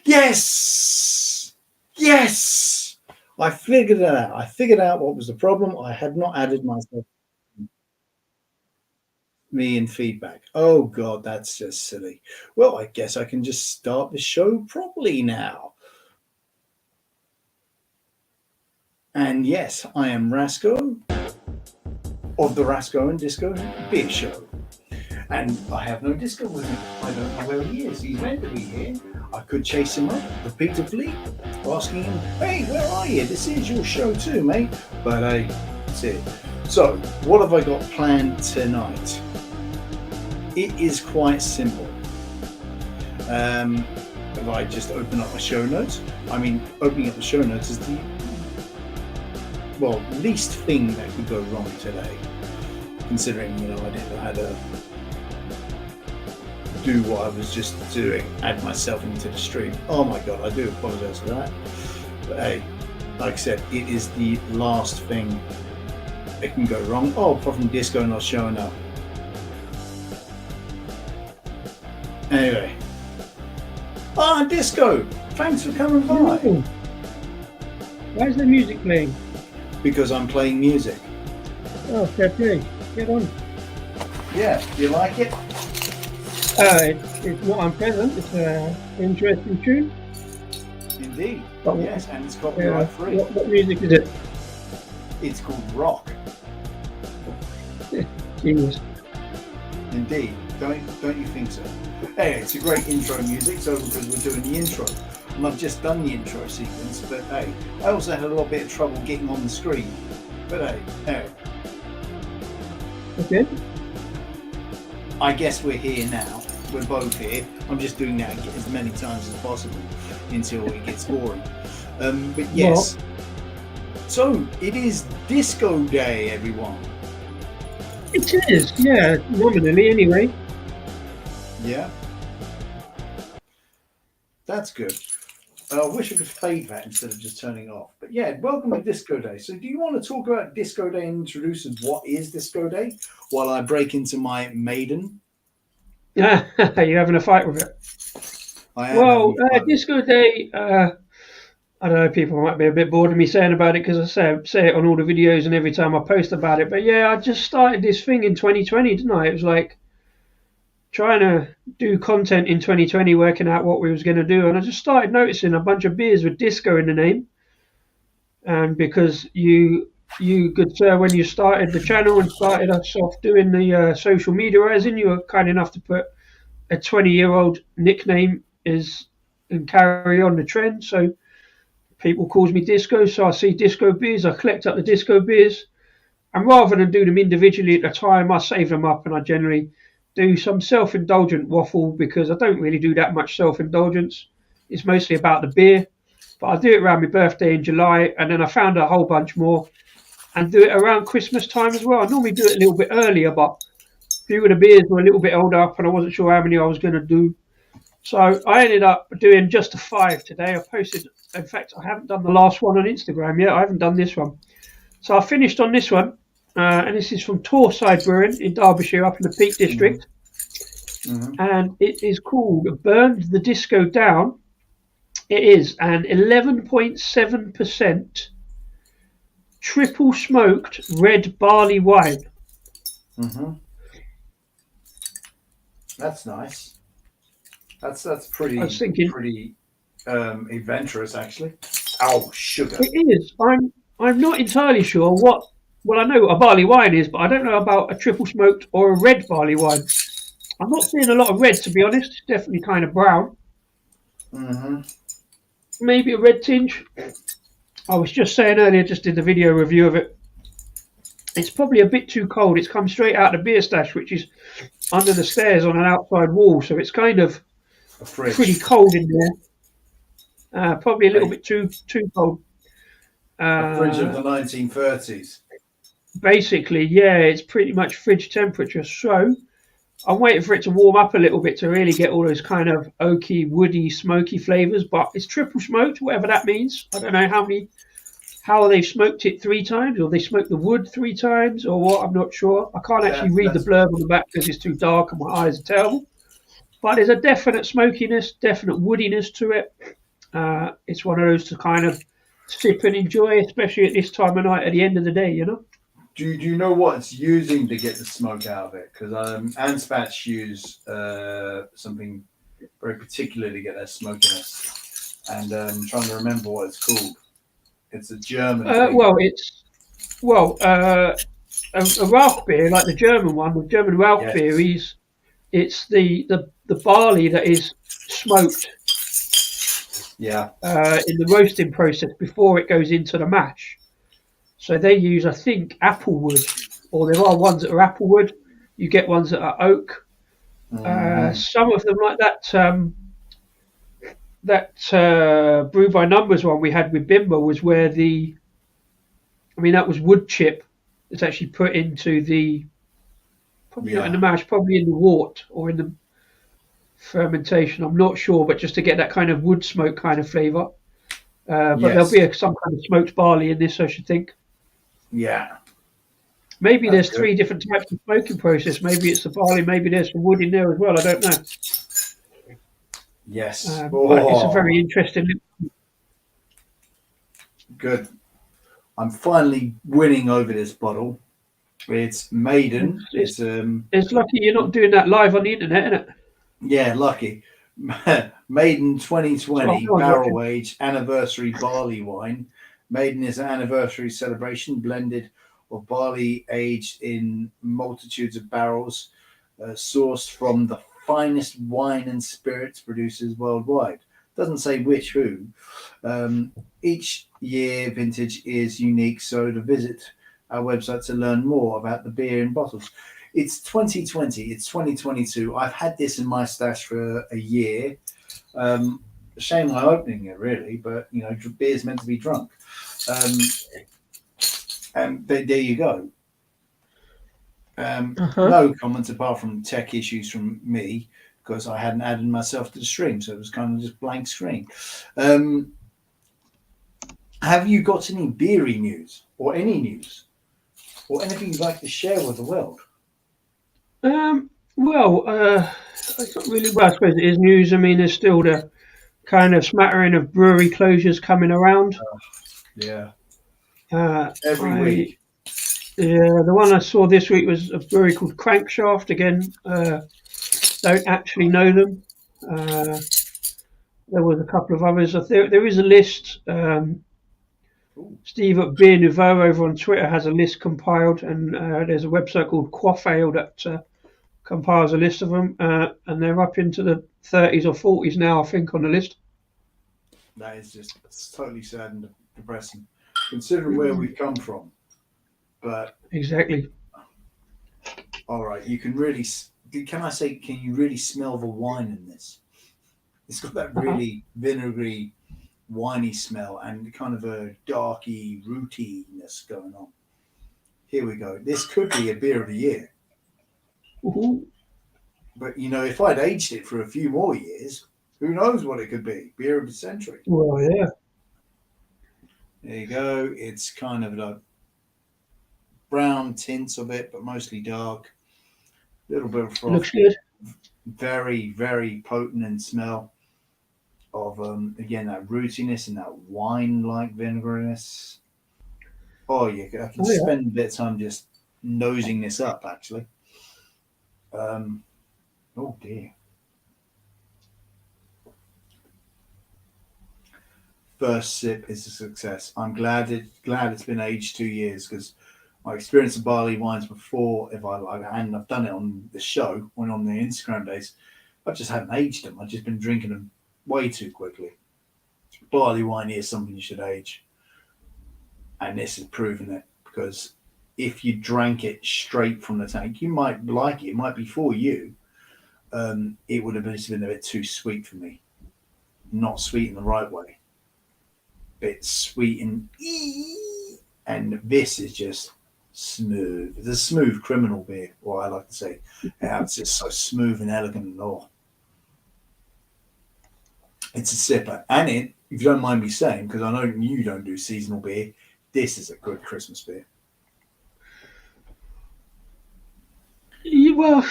Yes! Yes! I figured it out. I figured out what was the problem. I had not added myself, me in feedback. Oh, God, that's just silly. Well, I guess I can just start the show properly now. And yes, I am Rasco of the Rasco and Disco Beer Show. And I have no disco with him. I don't know where he is. He's meant to be here. I could chase him up repeatedly, asking him, hey, where are you? This is your show too, mate. But hey, that's it. So, what have I got planned tonight? It is quite simple. If I just open up my show notes, opening up the show notes is the least thing that could go wrong today. Considering, I didn't know how to do what I was just doing, add myself into the stream. Oh my God, I do apologize for that. But hey, like I said, it is the last thing that can go wrong. Oh, apart from Disco not showing up. Anyway. Disco! Thanks for coming by. Why is the music playing? Because I'm playing music. Oh, fair play. Get on. Yeah, you like it? It's not unpleasant. It's an interesting tune. Indeed. Yes, and it's copyright free. What music is it? It's called rock. Genius. Indeed. Don't you think so? Hey, it's a great intro music, so because we're doing the intro. And I've just done the intro sequence, but hey, I also had a little bit of trouble getting on the screen. But hey. Okay. I guess we're here now. We're both here. I'm just doing that as many times as possible until it gets boring. But yes. Well, so it is Disco Day, everyone. It is, yeah, nominally anyway. Yeah. That's good. I wish I could fade that instead of just turning it off. But yeah, welcome to Disco Day. So do you want to talk about Disco Day and introduce what is Disco Day while I break into my Maiden? You're having a fight with it. I am. Well, Disco Day, I don't know, people might be a bit bored of me saying about it because I say it on all the videos and every time I post about it. But yeah, I just started this thing in 2020, didn't I? It was like trying to do content in 2020, working out what we was going to do. And I just started noticing a bunch of beers with disco in the name. And because you good sir, when you started the channel and started us off doing the social media rising, you were kind enough to put a 20-year-old nickname and carry on the trend. So people calls me Disco, so I see disco beers, I collect up the disco beers, and rather than do them individually at the time, I save them up and I generally do some self-indulgent waffle because I don't really do that much self-indulgence. It's mostly about the beer, but I do it around my birthday in July, and then I found a whole bunch more and do it around Christmas time as well. I normally do it a little bit earlier, but a few of the beers were a little bit older up and I wasn't sure how many I was going to do. So I ended up doing just a 5 today. I posted, in fact, I haven't done the last one on Instagram yet. I haven't done this one. So I finished on this one. And this is from Torside Brewing in Derbyshire up in the Peak District. Mm-hmm. And it is called Burned the Disco Down. It is an 11.7% triple smoked red barley wine. Mm-hmm. That's nice. That's pretty adventurous, actually. Oh, sugar. It is. I'm not entirely sure what. Well, I know what a barley wine is, but I don't know about a triple smoked or a red barley wine. I'm not seeing a lot of red, to be honest. It's definitely kind of brown. Mm-hmm. Maybe a red tinge. I was just saying earlier, just did the video review of it. It's probably a bit too cold. It's come straight out of the beer stash, which is under the stairs on an outside wall, so it's kind of pretty cold in there. Probably a little bit too cold. A fridge of the 1930s. Basically, yeah, it's pretty much fridge temperature. So I'm waiting for it to warm up a little bit to really get all those kind of oaky, woody, smoky flavours. But it's triple smoked, whatever that means. I don't know how they've smoked it 3 times, or they smoked the wood 3 times, or what. I'm not sure. I can't actually read the blurb on the back because it's too dark and my eyes are terrible. but there's a definite smokiness, definite woodiness to it. It's one of those to kind of sip and enjoy, especially at this time of night at the end of the day, you know? Do you know what it's using to get the smoke out of it? Because Anspats use something very particular to get their smokiness. And I'm trying to remember what it's called. It's a German thing. A Rauch beer, like the German one, the German Rauch beer, Yes. it's the barley that is smoked Yeah. in the roasting process before it goes into the mash. So they use, I think, applewood, or there are ones that are applewood. You get ones that are oak. Some of them, like that Brew by Numbers one we had with Bimbo, was where that was wood chip. It's actually put into probably not in the mash, probably in the wort or in the fermentation. I'm not sure, but just to get that kind of wood smoke kind of flavour. But there'll be some kind of smoked barley in this, I should think. Yeah. Maybe there's three different types of smoking process. Maybe it's the barley, maybe there's some wood in there as well. I don't know. Yes. But it's a very interesting. Good. I'm finally winning over this bottle. It's Maiden. It's lucky you're not doing that live on the internet, isn't it? Yeah, lucky. Maiden 2020 barrel aged anniversary barley wine. Maiden is an anniversary celebration blended of barley aged in multitudes of barrels, sourced from the finest wine and spirits producers worldwide. Doesn't say which who. Each year vintage is unique, so to visit our website to learn more about the beer in bottles. It's 2020. It's 2022. I've had this in my stash for a year. Shame I'm opening it, really, but beer's meant to be drunk. And there you go. No comments apart from tech issues from me because I hadn't added myself to the stream, so it was kind of just blank screen. Have you got any beery news or any news or anything you'd like to share with the world? It's not really. Well, I suppose it is news. I mean, there's still the kind of smattering of brewery closures coming around. Yeah. Every week. Yeah, the one I saw this week was a brewery called Crankshaft. Again, don't actually know them. There was a couple of others. There is a list. Steve at Beer Nouveau over on Twitter has a list compiled, and there's a website called Quaffale that compiles a list of them, and they're up into the 30s or 40s now, I think, on the list. That is it's totally sad and depressing, considering where we've come from. But exactly. All right, you can really. Can I say? Can you really smell the wine in this? It's got that really vinegary, winey smell and kind of a darky rootiness going on. Here we go. This could be a beer of the year. Ooh. But if I'd aged it for a few more years, who knows what it could be? Beer of the century. Well, yeah. There you go. It's kind of like brown tints of it, but mostly dark. A little bit of froth. Looks good. Very, very potent in smell of again that rootiness and that wine-like vinegariness. Oh yeah, I can spend a bit of time just nosing this up actually. Oh dear. First sip is a success. I'm glad it's been aged 2 years because my experience of barley wines before, I've done it on the show, when on the Instagram days, I just hadn't aged them. I've just been drinking them way too quickly. Barley wine is something you should age, and this has proven it because if you drank it straight from the tank, you might like it. It might be for you. It would have been a bit too sweet for me. Not sweet in the right way. Bit sweet and this is just smooth. It's a smooth criminal beer, or I like to say. It's just so smooth and elegant and all. It's a sipper. And if you don't mind me saying, because I know you don't do seasonal beer, this is a good Christmas beer. Well,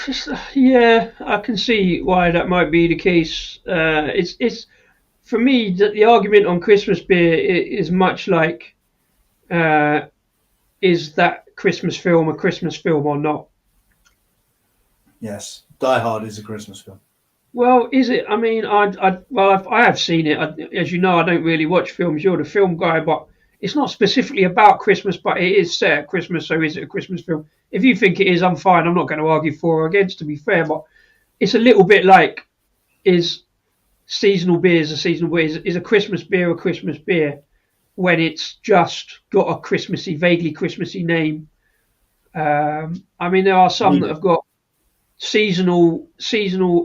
yeah, I can see why that might be the case. It's for me the argument on Christmas beer is much like, uh, is that Christmas film a Christmas film or not? Yes, Die Hard is a Christmas film. Well, is it? I mean, I have seen it. As you know, I don't really watch films. You're the film guy, but it's not specifically about Christmas, but it is set at Christmas. So is it a Christmas film? If you think it is, I'm fine. I'm not going to argue for or against, to be fair. But it's a little bit like, is seasonal beers a seasonal beer? Is a Christmas beer a Christmas beer when it's just got a Christmassy, vaguely Christmassy name? I mean, there are some that have got seasonal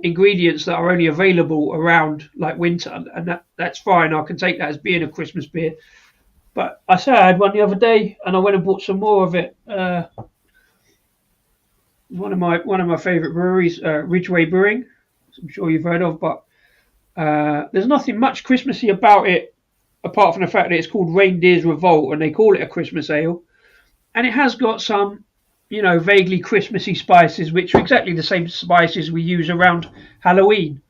ingredients that are only available around like winter, and that's fine. I can take that as being a Christmas beer. But I said I had one the other day, and I went and bought some more of it. One of my favourite breweries, Ridgeway Brewing. I'm sure you've heard of, but there's nothing much Christmassy about it, apart from the fact that it's called Reindeer's Revolt, and they call it a Christmas ale, and it has got some, vaguely Christmassy spices, which are exactly the same spices we use around Halloween.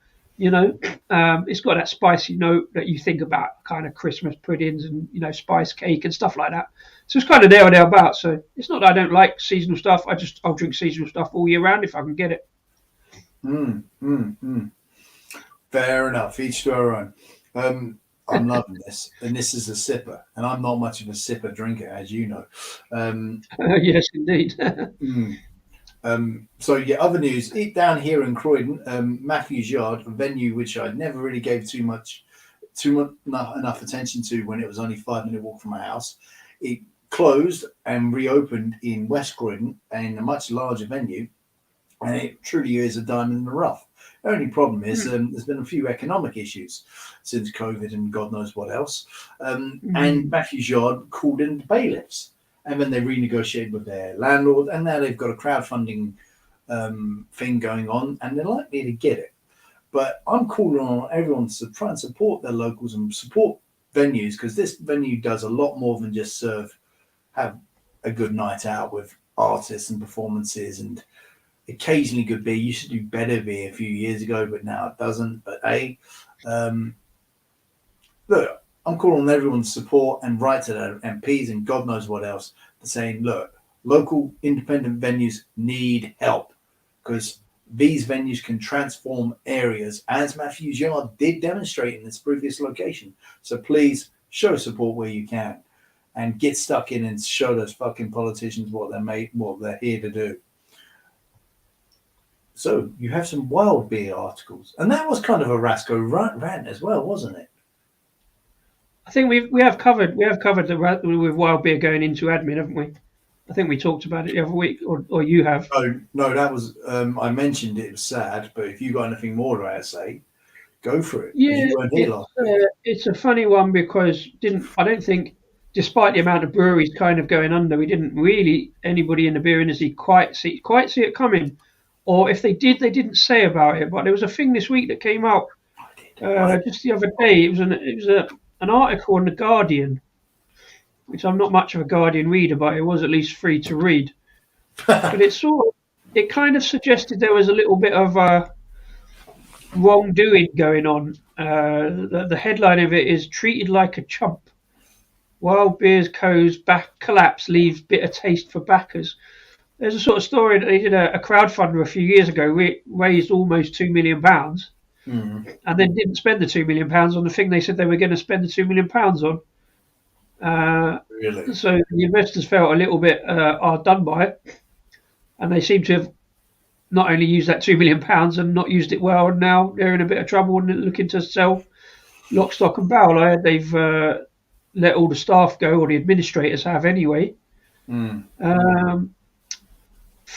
It's got that spicy note that you think about, kind of Christmas puddings and spice cake and stuff like that. So it's kind of there or thereabouts. So it's not that I don't like seasonal stuff. I'll drink seasonal stuff all year round if I can get it. Fair enough. Each to our own. I'm loving this, and this is a sipper, and I'm not much of a sipper drinker, as you know. Yes, indeed. So yeah, other news. Down here in Croydon, Matthew's Yard, a venue which I never really gave enough attention to when it was only 5-minute walk from my house. It closed and reopened in West Croydon in a much larger venue, and it truly is a diamond in the rough. The only problem is there's been a few economic issues since COVID and God knows what else. And Matthew's Yard called in the bailiffs. And then they renegotiated with their landlord. And now they've got a crowdfunding thing going on. And they're likely to get it. But I'm calling on everyone to try and support their locals and support venues. Because this venue does a lot more than just have a good night out with artists and performances and occasionally good beer. Used to do better beer a few years ago, but now it doesn't. But look, I'm calling on everyone's support and write to their MPs and God knows what else, saying, look, local independent venues need help because these venues can transform areas, as Matthew's Yard did demonstrate in its previous location. So please show support where you can and get stuck in and show those fucking politicians what they're here to do. So you have some wild beer articles, and that was kind of a Rasco rant as well, wasn't it? I think we have covered the with wild beer going into admin, haven't we? I think we talked about it the other week, or you have. No, that was I mentioned it was sad, but if you got anything more to say, go for it. Yeah, it's a funny one because I don't think, despite the amount of breweries kind of going under, we didn't really anybody in the beer industry quite see it coming. Or if they did, they didn't say about it. But there was a thing this week that came out just the other day. It was an article in the Guardian, which I'm not much of a Guardian reader, but it was at least free to read. But it kind of suggested there was a little bit of wrongdoing going on. The headline of it is "Treated like a chump. Wild Beers Co.'s back collapse leaves bitter taste for backers." There's a sort of story that they did a crowdfunder a few years ago, raised almost £2 million, and then didn't spend the £2 million on the thing they said they were going to spend the £2 million on. Really? So the investors felt a little bit hard done by it, and they seem to have not only used that £2 million and not used it well, and now they're in a bit of trouble and looking to sell lock, stock and barrel. I heard they've let all the staff go, or the administrators have anyway.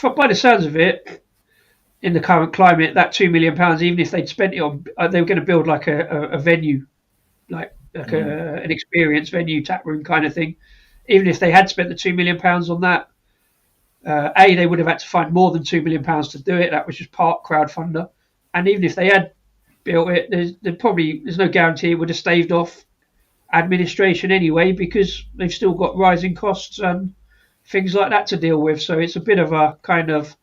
By the sounds of it, in the current climate, that £2 million, even if they'd spent it on, they were going to build like a venue, like an experience venue, tap room kind of thing. Even if they had spent the £2 million on that, they would have had to find more than £2 million to do it. That was just part crowdfunder. And even if they had built it, there's no guarantee it would have staved off administration anyway, because they've still got rising costs and things like that to deal with. So it's a bit of a kind of,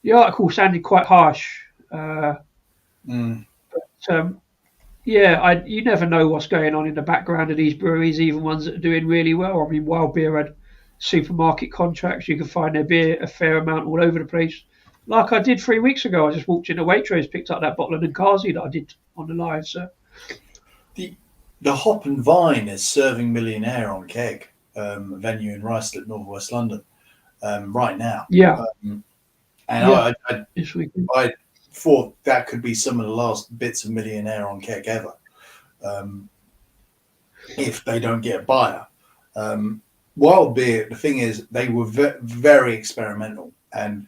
the article sounded quite harsh. Mm. Yeah, you never know what's going on in the background of these breweries, even ones that are doing really well. I mean, Wild Beer had supermarket contracts. You can find their beer a fair amount all over the place. Like I did 3 weeks ago, I just walked in the Waitrose, picked up that bottle of Nkazi that I did on the live. So The Hop and Vine is serving Millionaire on keg, a venue in Ruislip, North West London, right now. yeah, And yeah, I this weekend. I thought that could be some of the last bits of Millionaire on keg ever, if they don't get a buyer. Wild Beer, the thing is, they were very experimental, and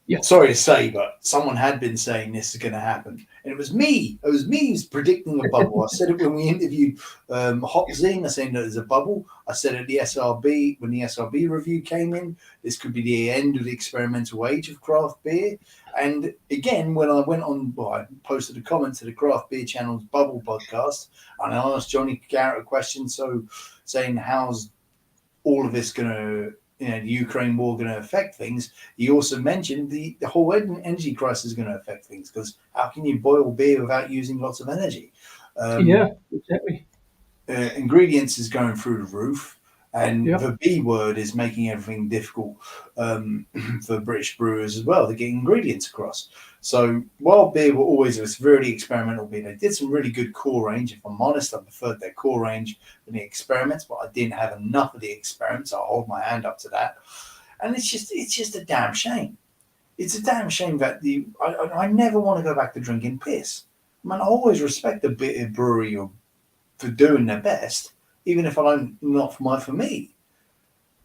Yeah, sorry to say, but someone had been saying this is going to happen, and it was me. It was me who's predicting a bubble. I said it when we interviewed Hop Zine. I said that there's a bubble. I said at the SRB when the SRB review came in, this could be the end of the experimental age of craft beer. And again, when I went on, I posted a comment to the Craft Beer Channel's Bubble podcast, and I asked Johnny Garrett a question, saying how's all of this going to, the Ukraine war going to affect things. He also mentioned the whole energy crisis is going to affect things, because how can you boil beer without using lots of energy? yeah, exactly. Ingredients is going through the roof, and Yeah, the B word is making everything difficult for British brewers as well to get ingredients across. So Wild Beer were always a really experimental beer. They did some really good core range. If I'm honest, I preferred their core range than the experiments, but I didn't have enough of the experiments. I'll hold my hand up to that. And it's just a damn shame. It's a damn shame that I never want to go back to drinking piss. I mean, I always respect a bit of brewery for doing their best, even if I don't, not for me.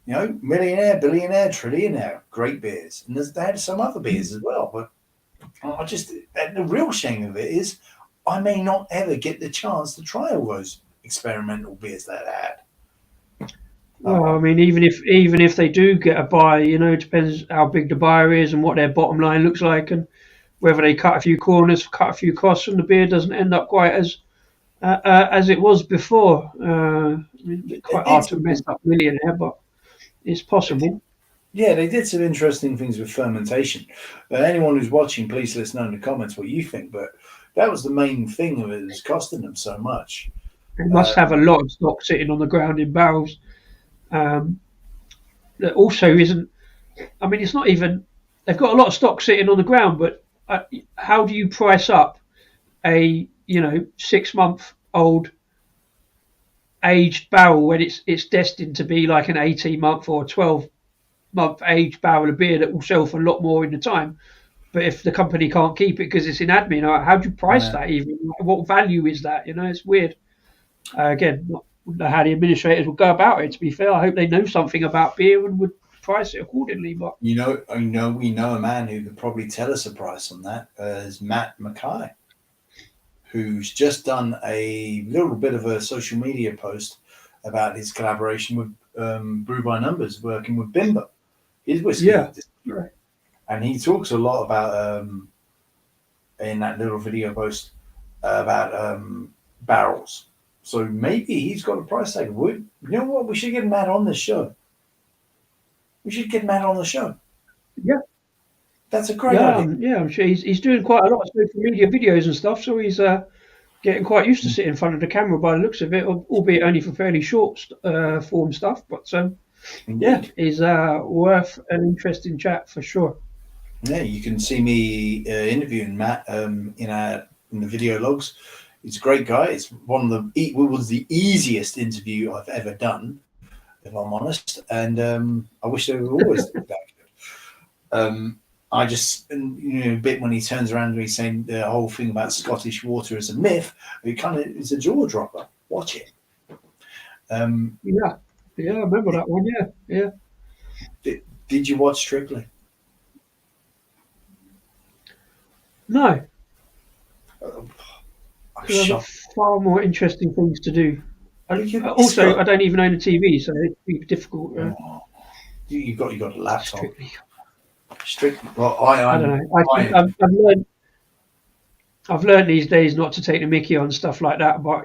Millionaire, billionaire, trillionaire, great beers, and they had some other beers as well. But the real shame of it is, I may not ever get the chance to try all those experimental beers that I had. well, I mean, even if they do get a buy, it depends how big the buyer is and what their bottom line looks like, and whether they cut a few corners, cut a few costs, and the beer doesn't end up quite as it was before. I mean, it's quite hard to mess up Millionaire, but it's possible. Yeah, they did some interesting things with fermentation. Anyone who's watching, please let us know in the comments what you think. But that was the main thing of it, is costing them so much. They must have a lot of stock sitting on the ground in barrels. That also isn't. I mean, it's not even. They've got a lot of stock sitting on the ground, but how do you price up a 6-month old aged barrel when it's destined to be like an 18-month or 12-month aged barrel of beer that will sell for a lot more in the time? But if the company can't keep it because it's in admin, how do you price that even? What value is that? It's weird. Again, not know how the administrators will go about it. To be fair, I hope they know something about beer and would price it accordingly. But we know a man who could probably tell us a price on that. Is Matt Mackay, who's just done a little bit of a social media post about his collaboration with Brew by Numbers, working with Bimber, his whiskey. Yeah, right. And he talks a lot about in that little video post about barrels. So maybe he's got a price tag. You know what? We should get Matt on this show. Yeah, That's a great idea. yeah. I'm sure he's doing quite a lot of social media videos and stuff. So he's getting quite used to sitting in front of the camera by the looks of it, albeit only for fairly short form stuff. But yeah, he's worth an interesting chat for sure. Yeah, you can see me interviewing Matt in the video logs. He's a great guy. It's it was the easiest interview I've ever done, if I'm honest. And I wish they were always that good. I just, a bit when he turns around and he's saying the whole thing about Scottish water is a myth, it's a jaw dropper. Watch it. Yeah, I remember that one. Yeah. Did you watch Strictly? No. I've got far more interesting things to do. I don't even own a TV, so it'd be difficult. You got a laptop. Strictly. Well, I don't know. I've learned these days not to take the mickey on stuff like that. But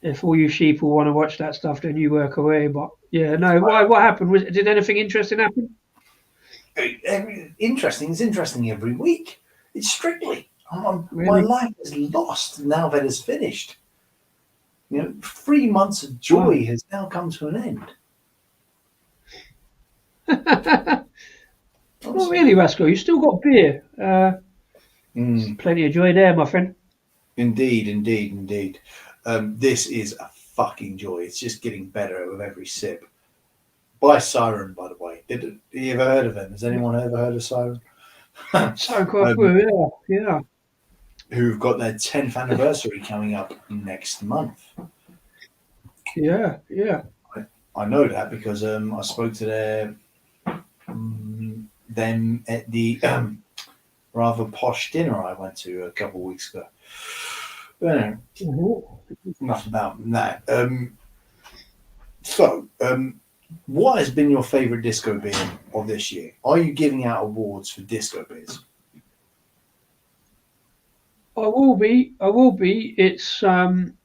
if all you sheep will want to watch that stuff, then you work away. But yeah, no. What happened? Did anything interesting happen? Interesting. It's interesting every week. It's Strictly. My Really? life is lost now that it's finished. 3 months of Wow. joy has now come to an end. Not Honestly. really, Rascal. You still got beer. Mm, Plenty of joy there, my friend. indeed, indeed, indeed. This is a fucking joy. It's just getting better with every sip. By Siren, by the way. Did you ever heard of them? Has anyone ever heard of Siren? Sauerkraut brew, yeah, yeah. Who've got their 10th anniversary coming up next month. Yeah, yeah. I know that because I spoke to them at the rather posh dinner I went to a couple of weeks ago. But anyway, Mhm. enough about that. What has been your favourite disco beer of this year? Are you giving out awards for disco beers? I will be. I will be. It's kind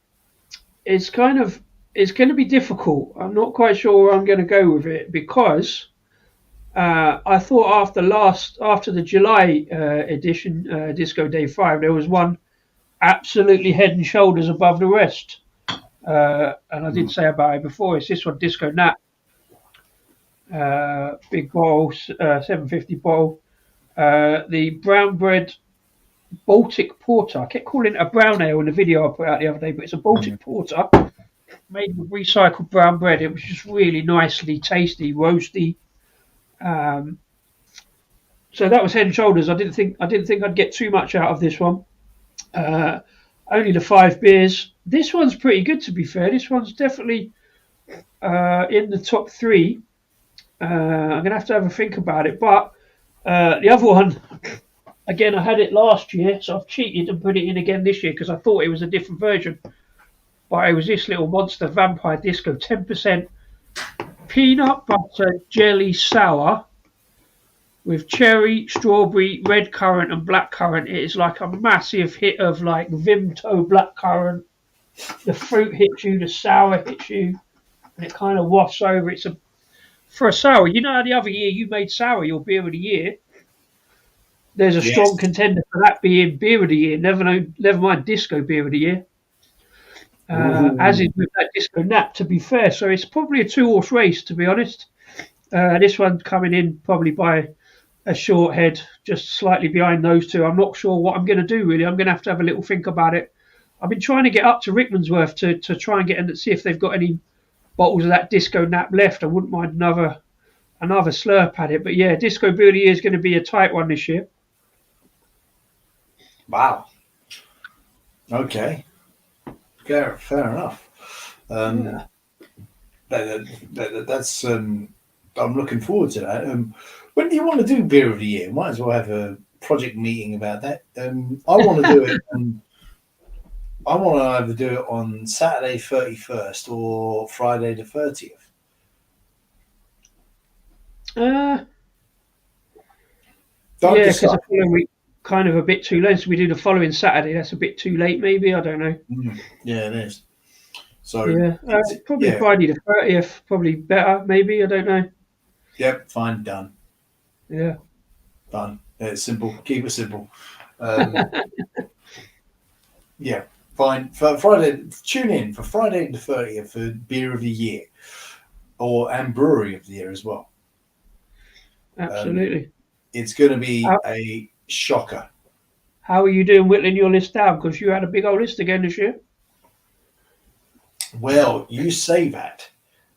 of it's going to be difficult. I'm not quite sure where I'm going to go with it because I thought after the July edition, Disco Day 5, there was one absolutely head and shoulders above the rest. And I did Mm. say about it before. It's this one, Disco Nat, big bottle, 750 bottle. The brown bread Baltic Porter. I kept calling it a brown ale in the video I put out the other day, but it's a Mm. Baltic Porter made with recycled brown bread. It was just really nicely tasty, roasty. Um, so that was head and shoulders. I didn't think I'd get too much out of this one. Uh, only the 5 beers. This one's pretty good, to be fair. This one's definitely in the top three. I'm gonna have to have a think about it. But the other one, again, I had it last year, so I've cheated and put it in again this year because I thought it was a different version. But it was this little monster vampire disco, 10% peanut butter jelly sour with cherry, strawberry, red currant, and black currant. It is like a massive hit of like Vimto black currant. The fruit hits you, the sour hits you, and it kind of wafts over. It's a for a sour. You know how the other year you made sour your beer of the year. There's a strong Yes. contender for that being beer of the year. Never mind disco beer of the year. As is Ooh. with that disco nap. To be fair, so it's probably a two-horse race. To be honest, this one coming in probably by a short head, just slightly behind those two. I'm not sure what I'm going to do really. I'm going to have a little think about it. I've been trying to get up to Rickmansworth to try and get in, see if they've got any bottles of that disco nap left. I wouldn't mind another slurp at it. But yeah, disco beer of the year is going to be a tight one this year. Wow. Okay. Fair enough. Yeah. That's I'm looking forward to that. When do you want to do beer of the year? Might as well have a project meeting about that. I want to do it. I want to either do it on Saturday 31st or Friday the 30th. Uh, Don't yeah, because decide. the following week kind of a bit too late. So we do the following Saturday. That's a bit too late, maybe. I don't know. Yeah, it is. So Yeah, it's probably yeah, Friday the 30th. Probably better, maybe. I don't know. yep, fine, done, Yeah. done. It's simple. Keep it simple. Um, yeah, fine. For Friday, tune in for Friday the 30th for beer of the year, and brewery of the year as well. Um, Absolutely. it's going to be How, a shocker. how are you doing whittling your list down? Because you had a big old list again this year. Well, you say that,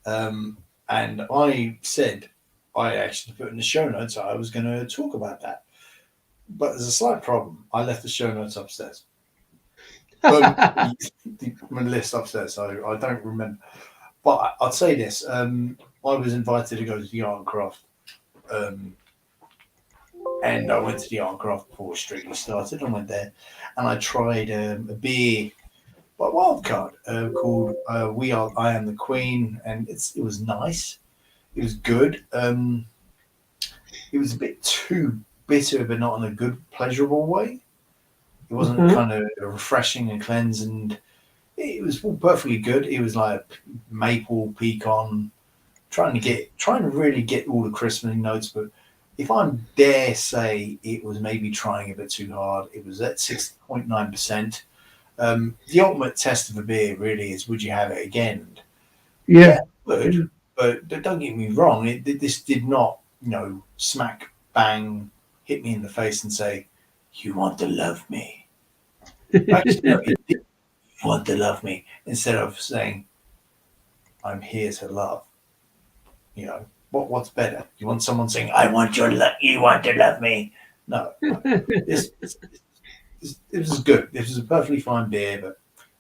and I said I actually put in the show notes I was going to talk about that, but there's a slight problem. I left the show notes upstairs. My list upstairs, so I don't remember. But I'd say this: I was invited to go to the art and craft, um, and I went to the art and craft before Strictly started. I went there, and I tried a beer by Wildcard called "We Are I Am the Queen," and it was nice. It was good. It was a bit too bitter, but not in a good, pleasurable way. It wasn't Mhm. kind of refreshing and cleansing. It was all perfectly good. It was like maple, pecan, trying to really get all the crispy notes, but if I dare say it was maybe trying a bit too hard, it was at 6.9%. The ultimate test of a beer really is, would you have it again? Yeah. Yeah, would. But don't get me wrong, this did not, smack bang hit me in the face and say, "You want to love me." Actually, no, it did want to love me instead of saying, "I'm here to love." What's better? You want someone saying, "I want your love," you want to love me? No, no. This was good. This was a perfectly fine beer, but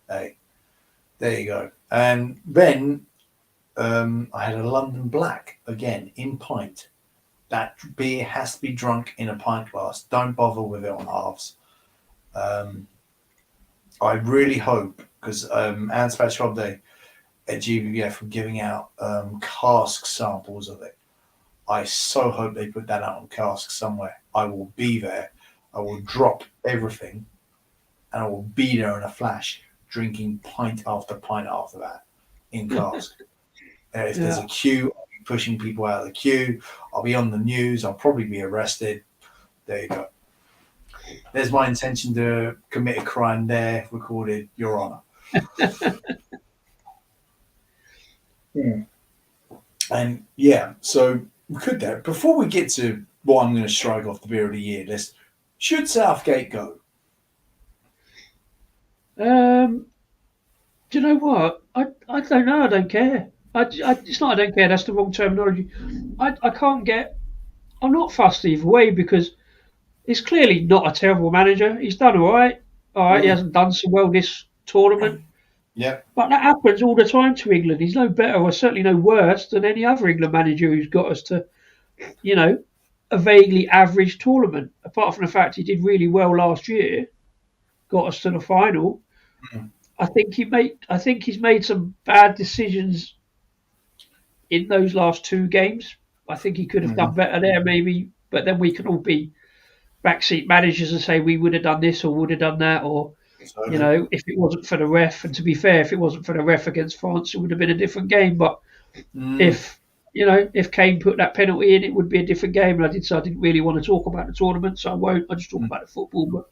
hey, there you go. And then I had a London Black again in pint. That beer has to be drunk in a pint glass. Don't bother with it on halves. Um, I really hope, because Anne Spatchobde at GBBF were giving out cask samples of it. I so hope they put that out on cask somewhere. I will be there. I will drop everything and I will be there in a flash, drinking pint after that in cask. If there's a queue, I'll be pushing people out of the queue. I'll be on the news. I'll probably be arrested. There you go. There's my intention to commit a crime there, recorded, Your Honour. Yeah. And yeah, so we could there. Before we get to what I'm going to strike off the beer of the year list, should Southgate go? Do you know what? I don't know. I don't care. It's not I don't care. That's the wrong terminology. I can't get. I'm not fussed either way because he's clearly not a terrible manager. He's done all right. All right, he hasn't done so well this tournament, Yeah. but that happens all the time to England. He's no better, or certainly no worse than any other England manager who's got us to, you know, a vaguely average tournament. Apart from the fact he did really well last year, got us to the final. Mm. I think he's made some bad decisions in those last two games. I think he could have done better there, maybe. But then we can all be backseat managers and say we would have done this or would have done that, or if it wasn't for the ref. And to be fair, if it wasn't for the ref against France, it would have been a different game. But if if Kane put that penalty in, it would be a different game. And I didn't really want to talk about the tournament, so I won't. I just talk about the football. But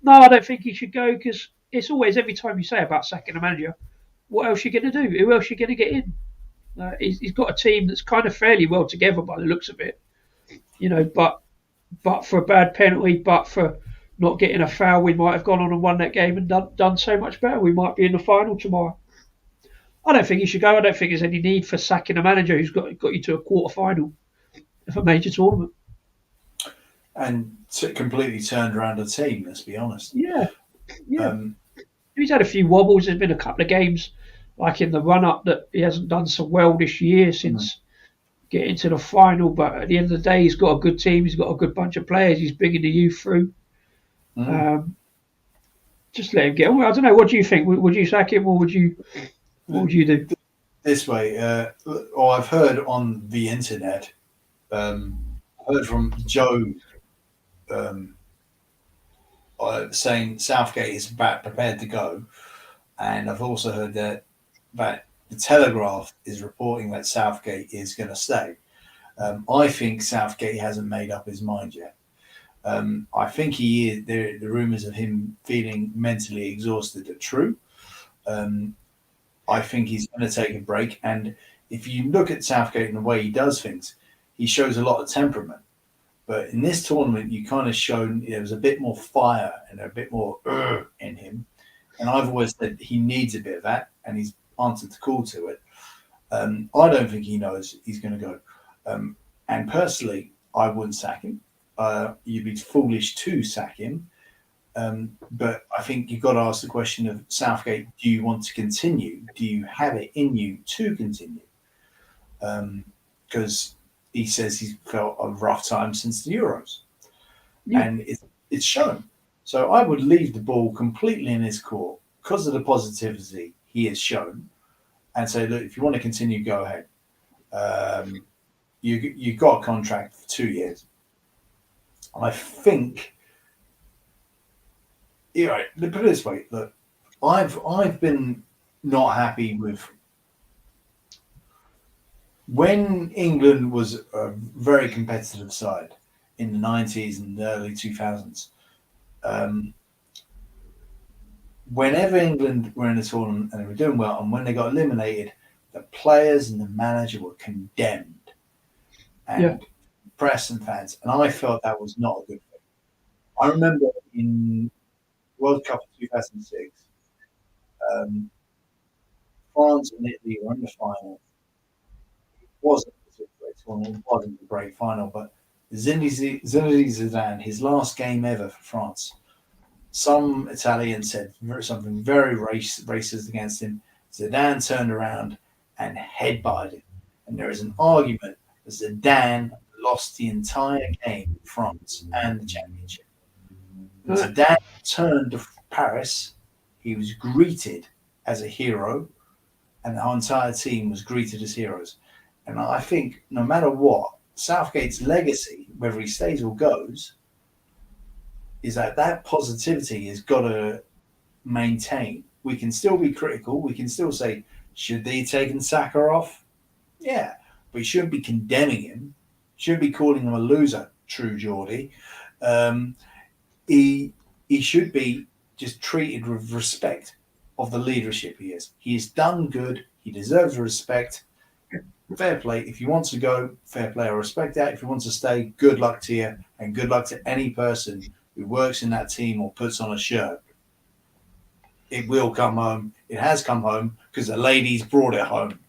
no, I don't think he should go because it's always every time you say about sacking a manager, what else are you going to do? Who else are you going to get in? He's got a team that's kind of fairly well together by the looks of it, but for a bad penalty, but for not getting a foul, we might have gone on and won that game and done so much better. We might be in the final tomorrow. I don't think he should go. I don't think there's any need for sacking a manager who's got you to a quarter final of a major tournament. And completely turned around a team, let's be honest. Yeah. He's had a few wobbles. There's been a couple of games, like in the run-up, that he hasn't done so well this year since getting to the final. But at the end of the day, he's got a good team. He's got a good bunch of players. He's bringing the youth through. Just let him get on. I don't know. What do you think? Would you sack him, or what would you do? This way, I've heard on the internet, heard from Joe saying Southgate is about prepared to go, and I've also heard that the Telegraph is reporting that Southgate is going to stay. I think Southgate hasn't made up his mind yet. I think he is. The rumours of him feeling mentally exhausted are true. I think he's going to take a break, and if you look at Southgate and the way he does things, he shows a lot of temperament. But in this tournament, you kind of shown there was a bit more fire and a bit more in him. And I've always said he needs a bit of that, and he's answered the call to it. I don't think he knows he's going to go. And personally, I wouldn't sack him. You'd be foolish to sack him. But I think you've got to ask the question of Southgate, do you want to continue? Do you have it in you to continue? Because he says he's felt a rough time since the Euros. Yeah. And it's shown. So I would leave the ball completely in his court because of the positivity he has shown and say, look, if you want to continue, go ahead. You've got a contract for 2 years. I think, put it this way, look, I've been not happy with when England was a very competitive side. in the 90s and the early 2000s. Whenever England were in a tournament and they were doing well, and when they got eliminated, the players and the manager were condemned, and press and fans, and I felt that was not a good thing. I remember in World Cup of 2006, France and Italy were in the final. It wasn't a great tournament, it wasn't a great final, but Zinedine Zidane, his last game ever for France, some Italian said something very racist against him. Zidane turned around and headbutted him. And there is an argument that Zidane lost the entire game in France and the championship. When Zidane returned to Paris, he was greeted as a hero, and the entire team was greeted as heroes. And I think no matter what, Southgate's legacy, whether he stays or goes, is that positivity has got to maintain. We can still be critical. We can still say, should they have taken Saka off? Yeah, but you shouldn't be condemning him. Shouldn't be calling him a loser, true Geordie. He should be just treated with respect of the leadership he is. He has done good. He deserves respect. Fair play. If he wants to go, fair play. I respect that. If he wants to stay, good luck to you, and good luck to any person who works in that team or puts on a shirt. It will come home. It has come home because the ladies brought it home.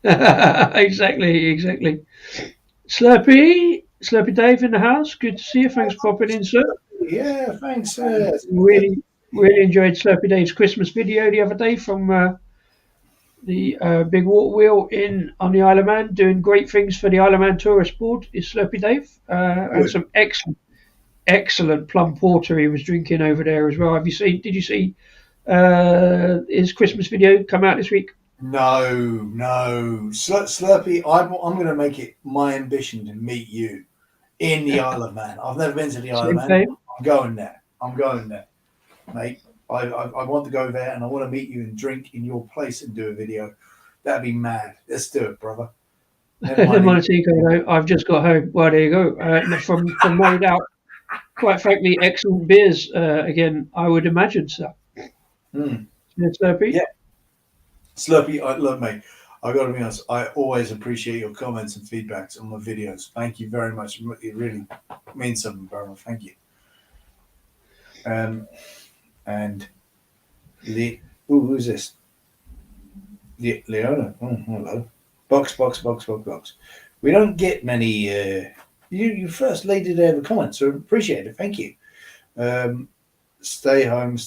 Exactly. Slurpy Dave in the house. Good to see you. Thanks for popping in, sir. Yeah, thanks. Really enjoyed Slurpy Dave's Christmas video the other day from the big water wheel on the Isle of Man, doing great things for the Isle of Man Tourist Board. Is Slurpy Dave and some excellent plum porter he was drinking over there as well. Did you see his Christmas video come out this week? No. Slurpy, I'm going to make it my ambition to meet you in the Isle of Man. I've never been to the Isle of Man. I'm going there, mate. I want to go there and I want to meet you and drink in your place and do a video. That'd be mad. Let's do it, brother. I've just got home. Well, there you go. From made out, quite frankly, excellent beers. Again, I would imagine so. Slurpy? Yeah. Slurpy, look, mate, I got to be honest, I always appreciate your comments and feedbacks on my videos. Thank you very much. It really means something, brother. Thank you. And who's this? Leona. Oh, hello. Box. We don't get many. You first lady to have a comment, so appreciate it. Thank you. Stay home.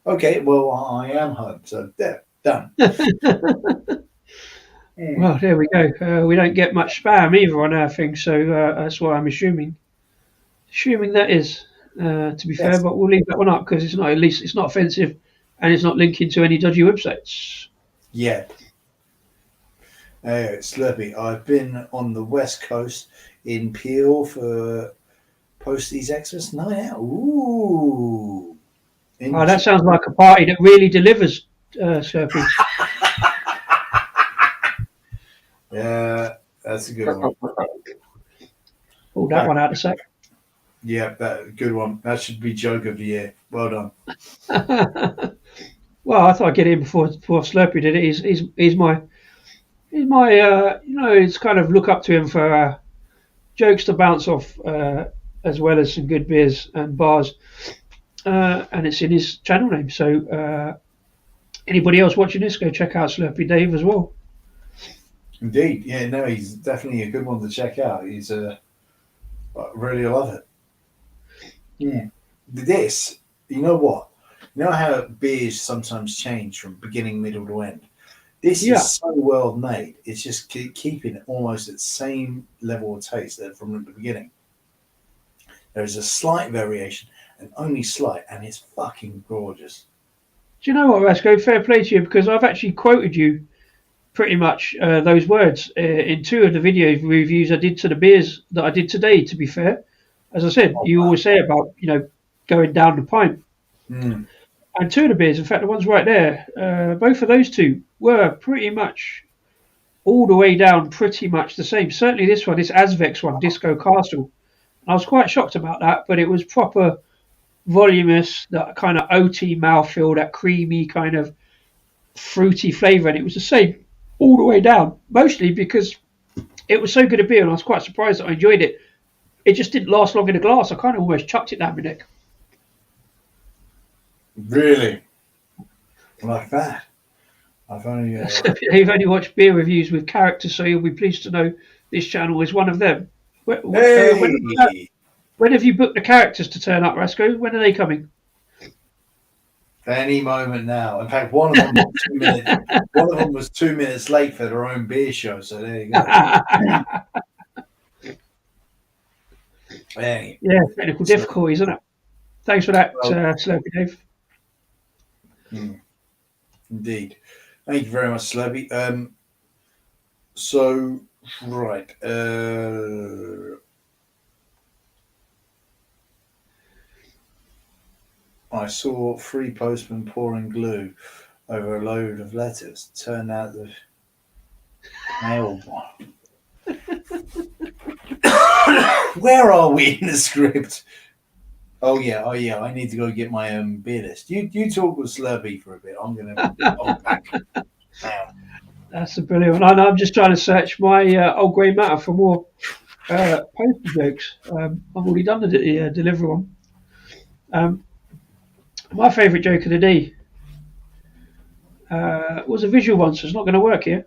Okay, well, I am home, so there, done. Well, there we go. We don't get much spam either on our thing, so that's why I'm assuming that is. To be fair, but we'll leave that one up because it's not. At least it's not offensive, and it's not linking to any dodgy websites. Yeah. Slurpy, I've been on the West Coast in Peel for Posties Xmas night out. Ooh. Oh, that sounds like a party that really delivers, Slurpy. Yeah, that's a good one. Pull that one out of the sack. Yeah, that good one. That should be joke of the year. Well done. Well, I thought I'd get in before Slurpy did it. He's my it's kind of look up to him for jokes to bounce off, as well as some good beers and bars, and it's in his channel name. So anybody else watching this, go check out Slurpy Dave as well. Indeed, yeah, no, he's definitely a good one to check out. He's I really love it. Yeah, this, you know what? You know how beers sometimes change from beginning, middle to end? This is so well made. It's just keeping it almost at the same level of taste from the beginning. There is a slight variation, and only slight, and it's fucking gorgeous. Do you know what, Rasco? Fair play to you, because I've actually quoted you pretty much those words in two of the video reviews I did to the beers that I did today, to be fair. As I said, you always say about, going down the pint. Mm. And two of the beers, in fact, the ones right there, both of those two were pretty much all the way down pretty much the same. Certainly this one, this Azvex one, Disco Castle, I was quite shocked about that, but it was proper voluminous, that kind of oaty mouthfeel, that creamy kind of fruity flavour, and it was the same all the way down. Mostly because it was so good a beer, and I was quite surprised that I enjoyed it. It just didn't last long in a glass. I kind of almost chucked it down my neck. Really? Like that? I've only You've only watched beer reviews with characters, so you'll be pleased to know this channel is one of them. hey! When have you booked the characters to turn up, Rasco? When are they coming? Any moment now. In fact, one of them was 2 minutes. One of them was 2 minutes late for their own beer show. So there you go. Hey. Yeah, technical difficulties, isn't it? Thanks for that, Slurpee Dave. Indeed. Thank you very much, Slurpee. So, right. I saw 3 postmen pouring glue over a load of letters. Turned out the mail one. Where are we in the script? Oh yeah. I need to go get my beer list. You talk with Slurpee for a bit. I'm back. That's a brilliant one. I'm just trying to search my old grey matter for more poster jokes. I've already done the delivery one. My favourite joke of the day was a visual one, so it's not going to work here.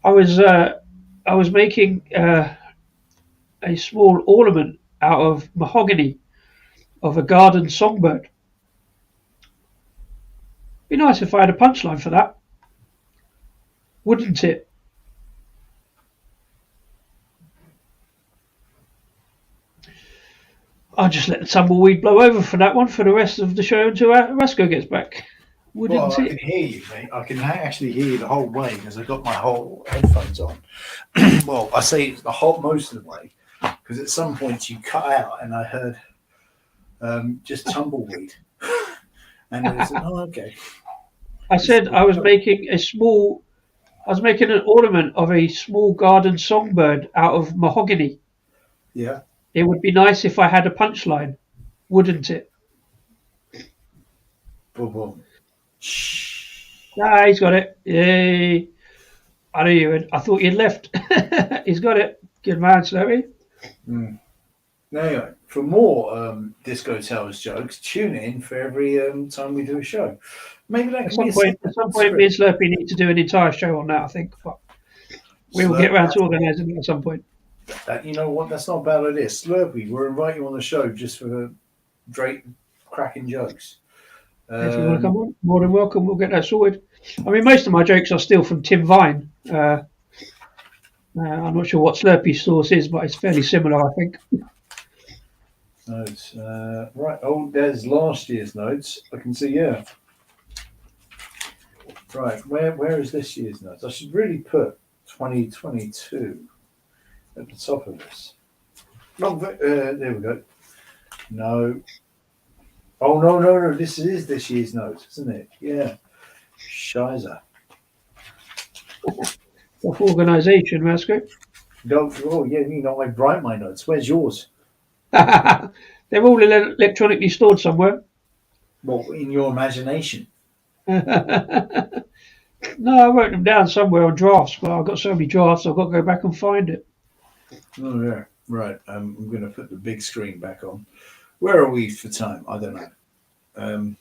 I was making a small ornament out of mahogany of a garden songbird. Be nice if I had a punchline for that, wouldn't it? I'll just let the tumbleweed blow over for that one for the rest of the show until Rasco gets back. Wouldn't I it? can hear you, mate. I can actually hear you the whole way because I got my whole headphones on. Well, I say the whole most of the way because at some points you cut out and I heard just tumbleweed, and it was oh okay. I said I was making an ornament of a small garden songbird out of mahogany. Yeah. It would be nice if I had a punchline, wouldn't it? Boom, boom. Ah, he's got it. Yay. I knew you would. I thought you'd left. He's got it. Good man, Slurpee. Anyway, for more Disco Tales jokes, tune in for every time we do a show. Maybe that can be at some point, me and Slurpee need to do an entire show on that, I think. But we will get around to organising it at some point. You know what? That's not a bad idea. Slurpee, we'll invite you on the show just for great cracking jokes. If you want to come on, more than welcome. We'll get that sorted. I mean, most of my jokes are still from Tim Vine. I'm not sure what Slurpee's source is, but it's fairly similar, I think. Notes. Right. Oh, there's last year's notes. I can see, yeah. Right. Where is this year's notes? I should really put 2022 at the top of this. Oh, there we go. No. Oh, no. This is this year's notes, isn't it? Yeah. Shizer. Of organisation, Rasco. Oh, yeah, I write my notes. Where's yours? They're all electronically stored somewhere. Well, in your imagination. No, I wrote them down somewhere on drafts, but I've got so many drafts, I've got to go back and find it. Oh, yeah. Right. I'm going to put the big screen back on. Where are we for time? I don't know.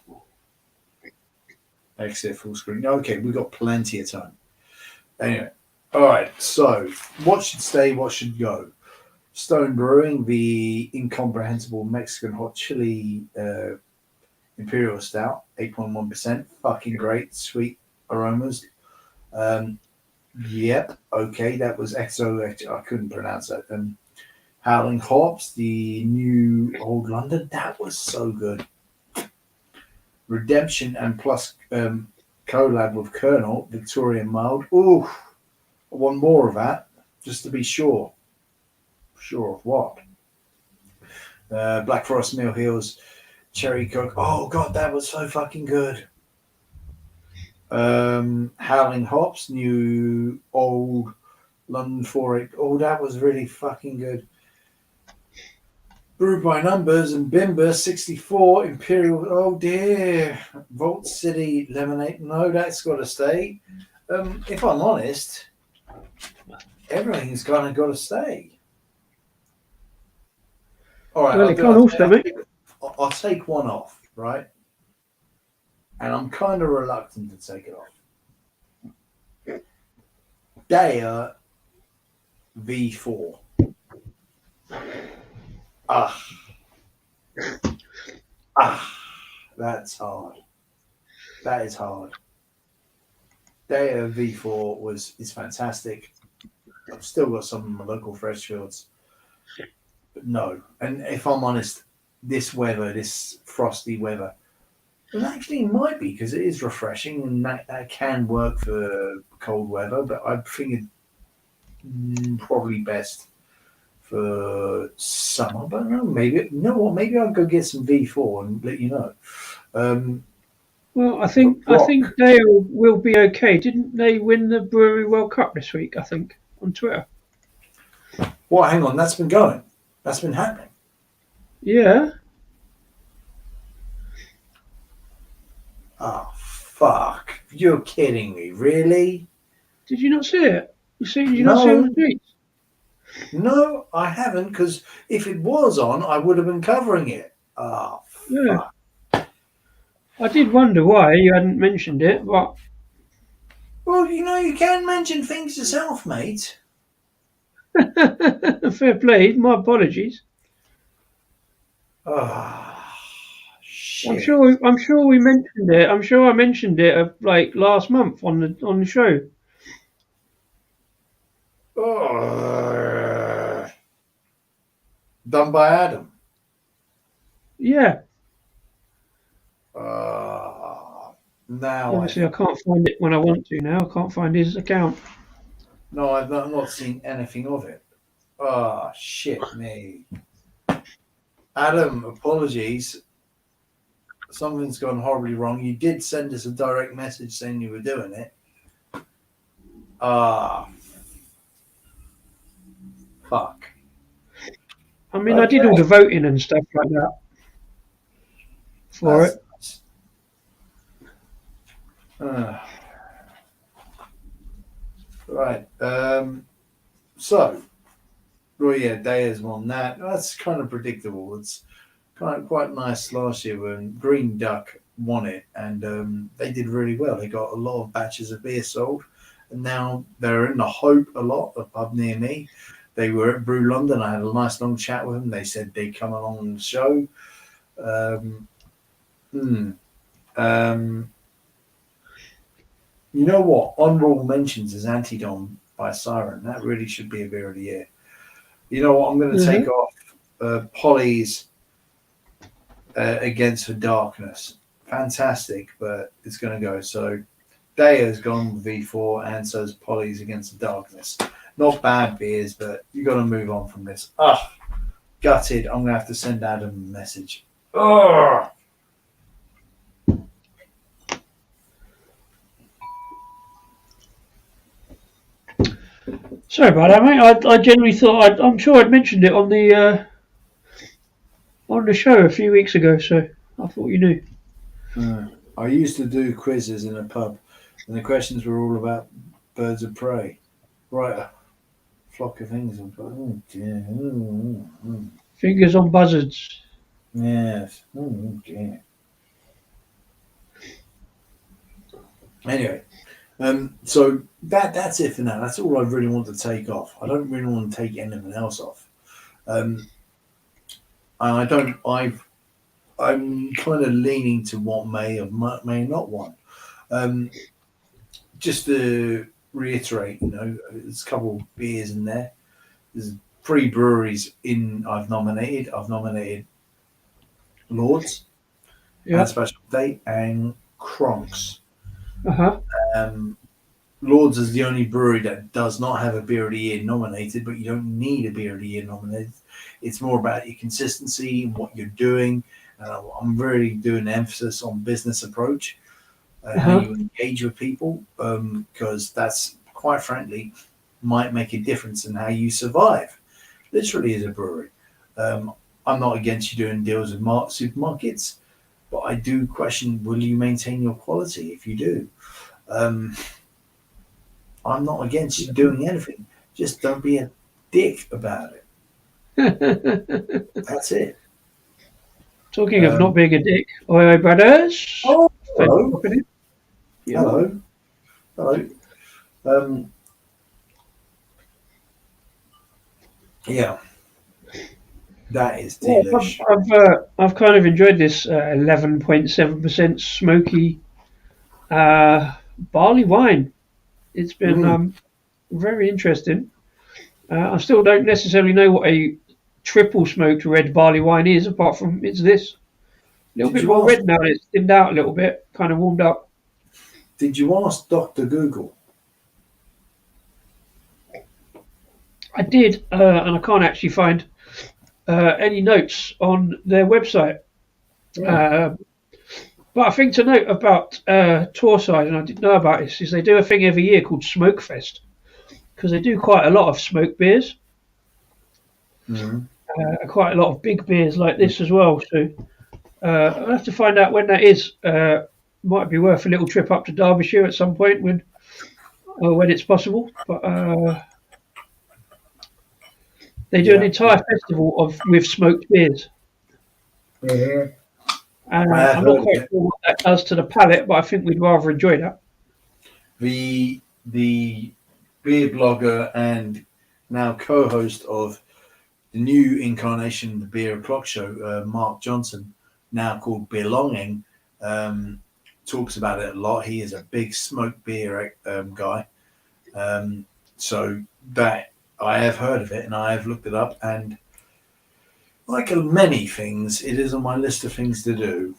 Exit full screen. Okay, we've got plenty of time. Anyway. All right. So, what should stay? What should go? Stone Brewing, the incomprehensible Mexican hot chili Imperial Stout, 8.1%. Fucking great. Sweet aromas. Yep. Okay. That was XO. I couldn't pronounce that. Howling Hops, the new Old London. That was so good. Redemption and plus collab with Colonel, Victorian Mild. Ooh. I want more of that, just to be sure. Sure of what? Black Forest Mill Hills, Cherry Coke. Oh, God, that was so fucking good. Howling Hops, new Old London 4. Oh, that was really fucking good. Brewed by Numbers and Bimber 64 Imperial. Oh dear. Vault City Lemonade. No, that's got to stay. If I'm honest, everything's kind of got to stay. All right, Well, it can't all stay, mate. I'll take one off, right? And I'm kind of reluctant to take it off. Daya V4. That's hard. That is hard. Daya V4 is fantastic. I've still got some of my local Freshfields. But no. And if I'm honest, this weather, this frosty weather, well, actually it might be because it is refreshing and that can work for cold weather, but I think it's probably best for summer. But no, maybe, you know what, maybe I'll go get some V4 and let you know. Well, I think Dale will be okay. Didn't they win the Brewery World Cup this week? I think on Twitter. Well, hang on, that's been going. That's been happening. Yeah. Oh fuck! You're kidding me, really? Did you not see it? Did you No. not see it on the streets? No, I haven't, because if it was on, I would have been covering it. Oh, Yeah. fuck. I did wonder why you hadn't mentioned it, but Well, you can mention things yourself, mate. fair play. My apologies. Oh, shit. I'm sure we mentioned it. I'm sure I mentioned it like last month on the show. Oh. Done by Adam. Yeah. Now Obviously, I can't find it when I want to now. I can't find his account. No, I've not seen anything of it. Oh, shit me. Adam, apologies. Something's gone horribly wrong. You did send us a direct message saying you were doing it. Fuck. I mean, I did all the voting and stuff like that for it. Right. So, well, yeah, Daya's won that. That's kind of predictable. It's quite nice last year when Green Duck won it, and they did really well. They got a lot of batches of beer sold, and now they're in the Hope a lot, a pub near me. They were at Brew London. I had a nice long chat with them. They said they'd come along on the show. You know what? Honorable mentions is Antidom by Siren. That really should be a beer of the year. You know what? I'm going to take off Polly's Against the Darkness. Fantastic, but it's going to go. So Daya's gone with V4, and so's Polly's Against the Darkness. Not bad beers, but you got to move on from this. Gutted. I'm going to have to send Adam a message. Sorry about that, mate. I generally thought I'm sure I'd mentioned it on the show a few weeks ago, so I thought you knew. I used to do quizzes in a pub, and the questions were all about birds of prey. Right, a flock of things. Oh dear. Fingers on buzzards. Yes. Oh dear. Anyway, so that's it for now. That's all I really want to take off. I don't really want to take anything else off. I'm kind of leaning to what may not want. Just to reiterate, there's a couple of beers in there. There's 3 breweries I've nominated. I've nominated Lords, and Special Date, and Kronks. Lords is the only brewery that does not have a beer of the year nominated, but you don't need a beer of the year nominated. It's more about your consistency and what you're doing. I'm really doing an emphasis on business approach, how you engage with people, because that's, quite frankly, might make a difference in how you survive, literally, as a brewery. I'm not against you doing deals with supermarkets, but I do question: will you maintain your quality if you do? Um, I'm not against you doing anything. Just don't be a dick about it. That's it. Talking of not Um, being a dick, oi, brothers. oh, Thanks for hello, popping in. Yeah. hello, hello. Um, yeah, that is Well, delish. I've kind of enjoyed this 11.7% smoky barley wine. It's been Mm. very interesting. I still don't necessarily know what a triple smoked red barley wine is, apart from it's this. A little Did bit you more ask? red now. It's thinned out a little bit, kind of warmed up. Did you ask Doctor Google? I did, and I can't actually find any notes on their website. Yeah. Uh, but I think to note about Tourside, and I didn't know about this, is they do a thing every year called Smokefest because they do quite a lot of smoked beers, Mm. quite a lot of big beers like this as well. So I'll have to find out when that is. Might be worth a little trip up to Derbyshire at some point when it's possible. But they do an Yeah. entire festival of with smoked beers. Mhm. I have I'm not heard of quite it. sure what that does to the palate, but I think we'd rather enjoy that. The beer blogger and now co-host of the new incarnation of the Beer O'Clock Show, Mark Johnson, now called Belonging, um, talks about it a lot. He is a big smoked beer guy. Um, so that I have heard of it and I have looked it up. And like many things, it is on my list of things to do.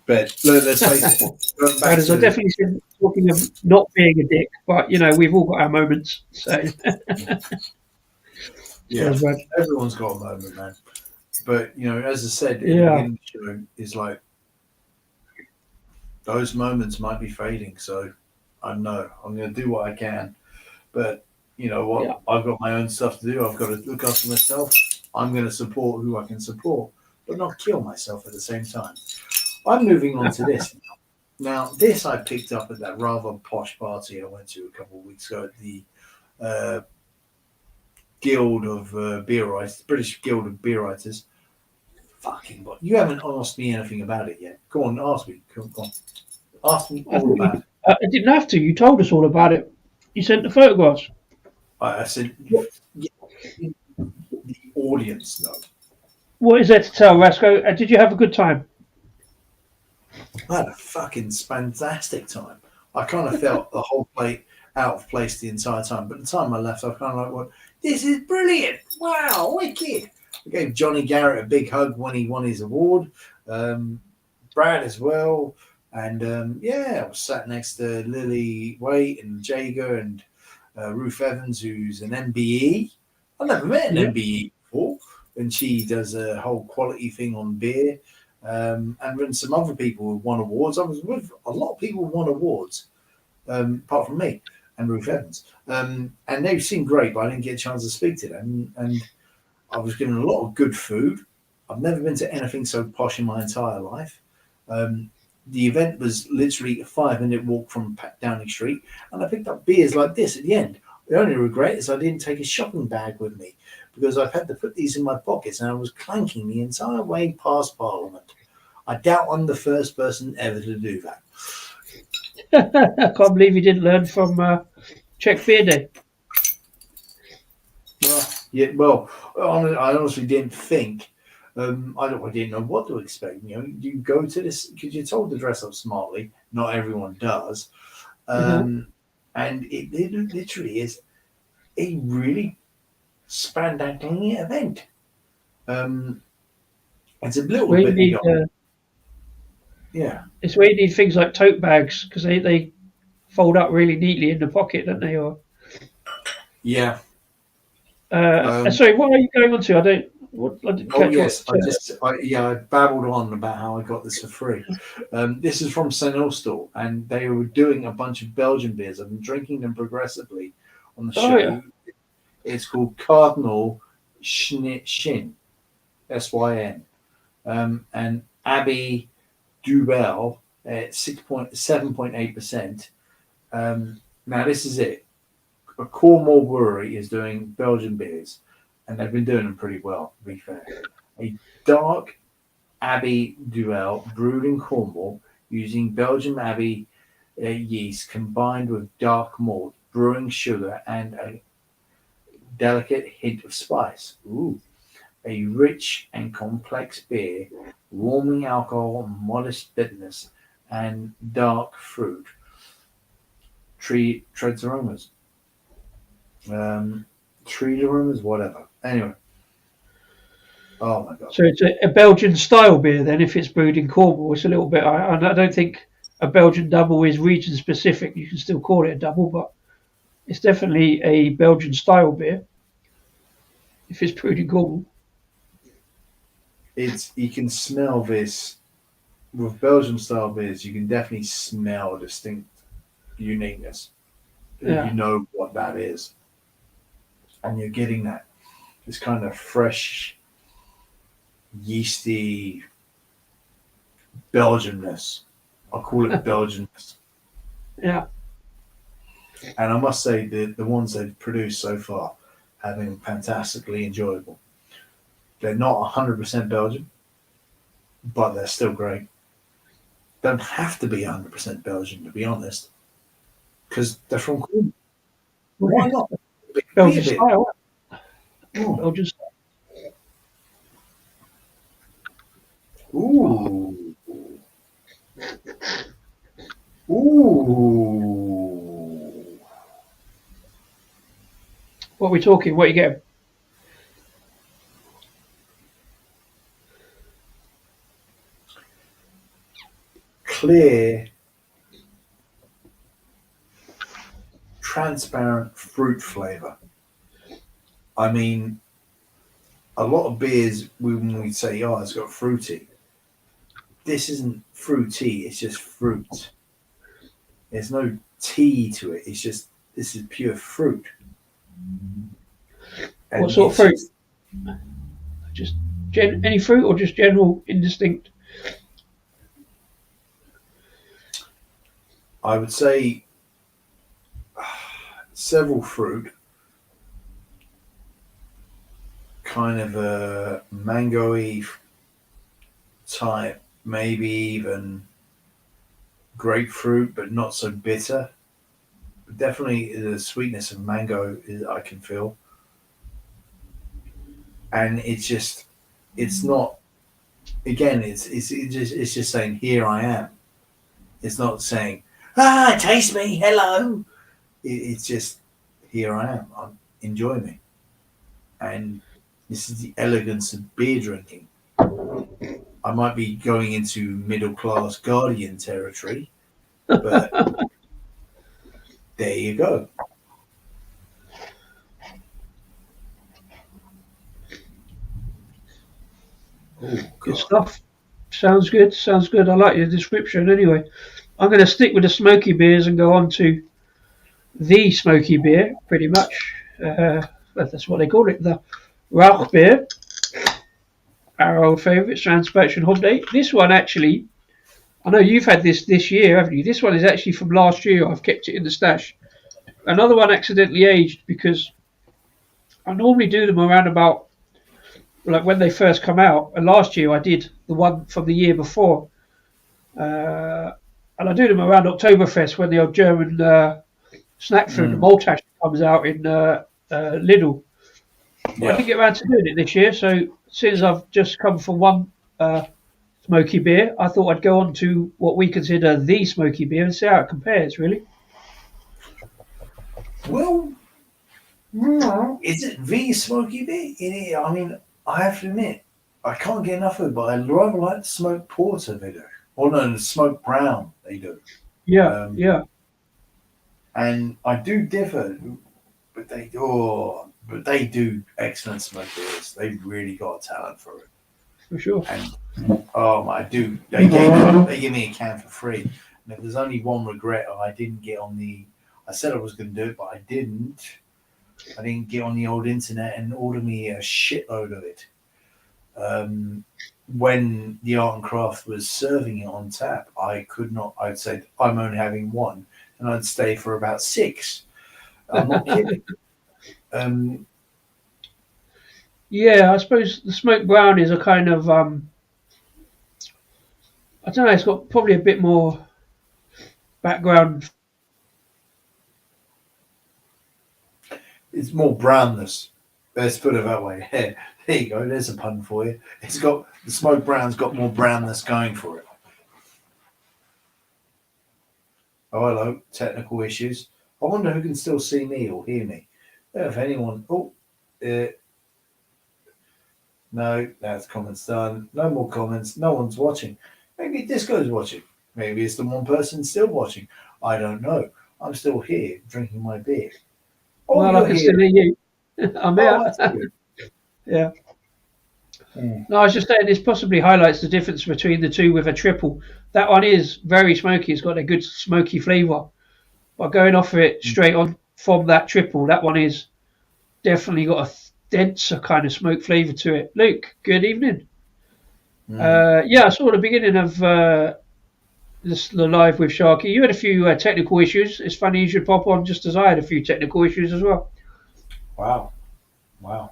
But let's face it, going back Whereas I to definitely said talking of not being a dick, but we've all got our moments. So yeah, cheers, bud. everyone's got a moment, man. But as I said at the Yeah, beginning of the show, is like those moments might be fading. So I know I'm going to do what I can. But you know what? yeah. I've got my own stuff to do. I've got to look after myself. I'm going to support who I can support, but not kill myself at the same time. I'm moving on to this now. Now, this I picked up at that rather posh party I went to a couple of weeks ago at the uh, Guild of Beer Writers, British Guild of Beer Writers. Fucking what? You haven't asked me anything about it yet. Go on, ask me. Come on. Ask me I all thought about you. it. I didn't have to. You told us all about it. You sent the photographs. I said, What, yeah, the audience know. what is there to tell, Rasco? Did you have a good time? I had a fucking fantastic time. I kind of felt the whole plate out of place the entire time. But the time I left, I kind of like, well, this is brilliant. Wow, wicked. I gave Johnny Garrett a big hug when he won his award. Um, Brad as well. And yeah, I was sat next to Lily Waite and Jager and Ruth Evans, who's an MBE. I've never met an Yeah. MBE before. And she does a whole quality thing on beer. And then some other people who won awards. I was with a lot of people who won awards, apart from me and Ruth Evans. And they seemed great, but I didn't get a chance to speak to them. And I was given a lot of good food. I've never been to anything so posh in my entire life. Um, the event was literally a 5-minute walk from Downing Street, and I picked up beers like this at the end. The only regret is I didn't take a shopping bag with me because I've had to put these in my pockets, and I was clanking the entire way past Parliament. I doubt I'm the first person ever to do that. I can't believe you didn't learn from Czech Beer Day. Well, yeah, well, I honestly didn't think. I didn't know what to expect. You go to this because you're told to dress up smartly. Not everyone does, Uh-huh. and it literally is a really spandacling event. Um, it's a It's little where you bit need. beyond. Yeah, It's where you need things like tote bags because they fold up really neatly in the pocket, don't they? Or yeah. Um, sorry, what are you going on to? I don't. What I didn't oh catch what. yes, I babbled on about how I got this for free. This is from St. Austell, and they were doing a bunch of Belgian beers. I've been drinking them progressively on the Oh yeah. show. It's called Cardinal Shin. SYN. And Abbey Duvel at 7.8%. Now, this is it. A Cornwall brewery is doing Belgian beers, and they've been doing them pretty well, to be fair. A dark Abbey Duvel brewed in Cornwall using Belgian Abbey yeast combined with dark malt, brewing sugar, and a delicate hint of spice. Ooh. A rich and complex beer, warming alcohol, modest bitterness, and dark fruit. Treads aromas. Treat aromas, whatever. Anyway. Oh my god. So it's a Belgian style beer then. If it's brewed in Cornwall, it's a little bit. I don't think a Belgian double is region specific. You can still call it a double, but it's definitely a Belgian style beer if it's brewed in Cornwall. You can smell this with Belgian style beers. You can definitely smell distinct uniqueness. Yeah. You know what that is, and you're getting that this kind of fresh, yeasty Belgianness. I'll call it Belgianness. Yeah. And I must say the ones they've produced so far have been fantastically enjoyable. They're not 100% Belgian, but they're still great. Don't have to be 100% Belgian, to be honest, because they're from Cornwall. Why not? Belgian style. Oh. Belgian style. Ooh. Ooh. What are we talking? What are you getting? Clear, transparent fruit flavor. I mean, a lot of beers, when we say, oh, it's got fruity, this isn't fruity, it's just fruit. There's no tea to it. It's just, this is pure fruit. And What sort of fruit? Just Any fruit or just general indistinct? I would say several fruit, kind of a mango-y type, maybe even grapefruit, but not so bitter. Definitely the sweetness of mango I can feel. And it's not, again, it's just saying, here I am. It's not saying, taste me, hello. It's just, here I am. Enjoy me. And this is the elegance of beer drinking. I might be going into middle class Guardian territory, but there you go. Oh, Good stuff. Sounds good. Sounds good. I like your description. Anyway, I'm going to stick with the smoky beers and go on to the smoky beer, pretty much. That's what they call it, the Rauch beer. Our old favourite, Transpaction Hop Day. This one actually, I know you've had this year, haven't you? This one is actually from last year. I've kept it in the stash. Another one accidentally aged because I normally do them around about like when they first come out. And last year I did the one from the year before. And I do them around Oktoberfest when the old German snack food, the Maltash, comes out in Lidl. Well, I didn't get around to doing it this year, so since I've just come from one smoky beer, I thought I'd go on to what we consider the smoky beer and see how it compares, really. Well, is it the smoky beer? I mean, I have to admit, I can't get enough of it, but I rather like the smoked porter they do. Or no, the smoked brown they do. Yeah, yeah. And I do differ, but they do excellent smoked beers. They've really got a talent for it. For sure. And I do. They gave me a can for free. And if there's only one regret, I didn't get on the. I said I was going to do it, but I didn't. I didn't get on the old internet and order me a shitload of it. when the art and craft was serving it on tap, I could not. I'd say I'm only having one, and I'd stay for about six. I'm not kidding. Um, Yeah, I suppose the smoked brownies are kind of I don't know. It's got probably a bit more background. it's more brownness. Let's put it that way. There you go. There's a pun for you. It's got the smoked brown's got more brownness going for it. Oh, hello. Technical issues. I wonder who can still see me or hear me. If anyone. Oh, no, that's comments done. No more comments. No one's watching. Maybe Disco's watching. Maybe it's the one person still watching. I don't know. I'm still here drinking my beer. Oh, Well, I you're can here. still hear you. I'm Oh, here. that's good. Yeah. Mm. No, I was just saying this possibly highlights the difference between the two with a triple. That one is very smoky. It's got a good smoky flavour. But going off of it straight on from that triple, that one is definitely got a denser kind of smoke flavour to it. Luke, good evening. Mm. Yeah, I saw the beginning of the live with Sharky. You had a few technical issues. It's funny you should pop on just as I had a few technical issues as well. Wow. Wow.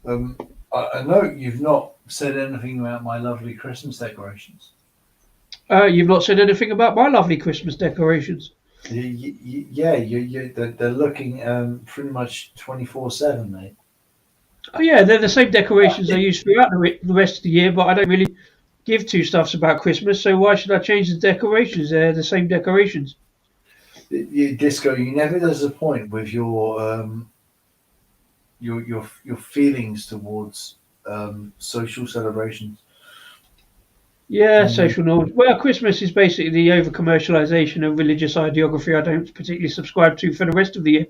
Um, I know you've not said anything about my lovely Christmas decorations. You've not said anything about my lovely Christmas decorations. Yeah, they're looking pretty much 24/7, mate. Oh yeah, they're the same decorations I use throughout the rest of the year, but I don't really give two stuffs about Christmas, so why should I change the decorations? They're the same decorations. Disco, you never disappoint with your feelings towards social celebrations. Yeah, Mm. social norms. Well, Christmas is basically the over commercialisation of religious ideography I don't particularly subscribe to for the rest of the year.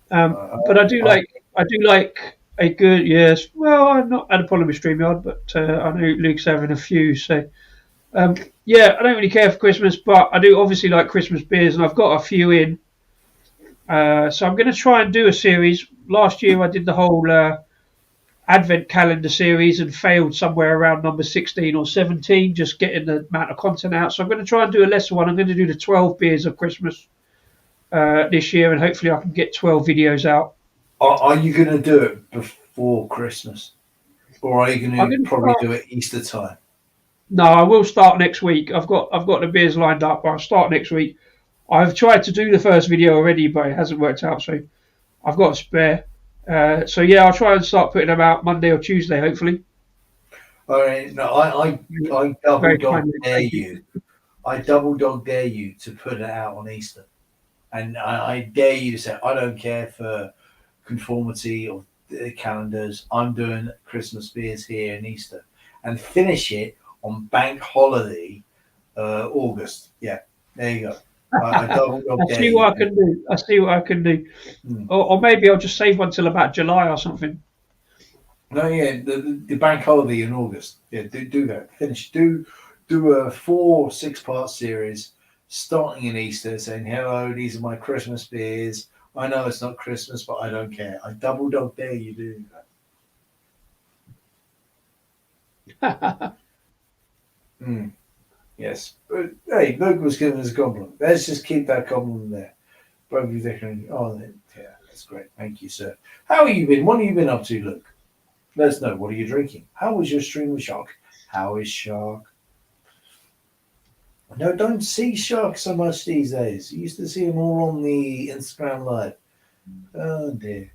But I, I do like a good yes. Well, I'm not had a problem with StreamYard, but I know Luke's having a few. So yeah, I don't really care for Christmas, but I do obviously like Christmas beers, and I've got a few in. So I'm going to try and do a series. Last year I did the whole Advent calendar series and failed somewhere around number 16 or 17, just getting the amount of content out. So I'm going to try and do a lesser one. I'm going to do the 12 beers of Christmas this year, and hopefully I can get 12 videos out. are you going to do it before Christmas, or are you going I'm to going to probably start. do it Easter time? No, I will start next week. I've got the beers lined up. I'll start next week. I've tried to do the first video already, but it hasn't worked out. So I've got a spare. So yeah, I'll try and start putting them out Monday or Tuesday, hopefully. All right, no, I double Very dog kindly, dare thank you. you. I double dog dare you to put it out on Easter, and I dare you to say I don't care for conformity of the calendars. I'm doing Christmas beers here in Easter, and finish it on Bank Holiday, August. Yeah, there you go. I double dog I'll dare see you. what I can do. I'll see what I can do. Mm. Or maybe I'll just save one till about July or something. No, yeah, the Bank Holiday in August. Yeah, do that. Finish. Do a 4 6 part series starting in Easter, saying hello. These are my Christmas beers. I know it's not Christmas, but I don't care. I double dog dare you to do that. Mm, yes. But, hey, Luke was giving us a compliment. Let's just keep that compliment there. Both you thinking, oh, yeah, that's great. Thank you, sir. How have you been? What have you been up to, Luke? Let us know. What are you drinking? How was your stream with Shark? How is Shark? No, don't see Shark so much these days. You used to see him all on the Instagram Live. Oh dear.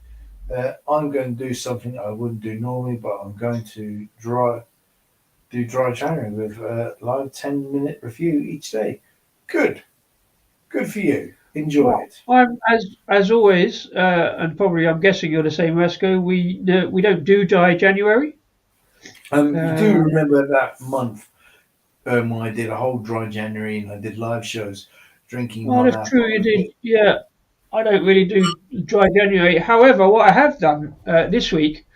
I'm going to do something I wouldn't do normally, but I'm going to do dry January with a live 10-minute review each day. Good. Good for you. Enjoy Well, it. I'm as always, and probably I'm guessing you're the same, Resco. We don't do dry January. You do Uh, remember that month when I did a whole dry January and I did live shows drinking well, non that's true. You alcoholic beer. did. Yeah, I don't really do dry January. However, what I have done this week,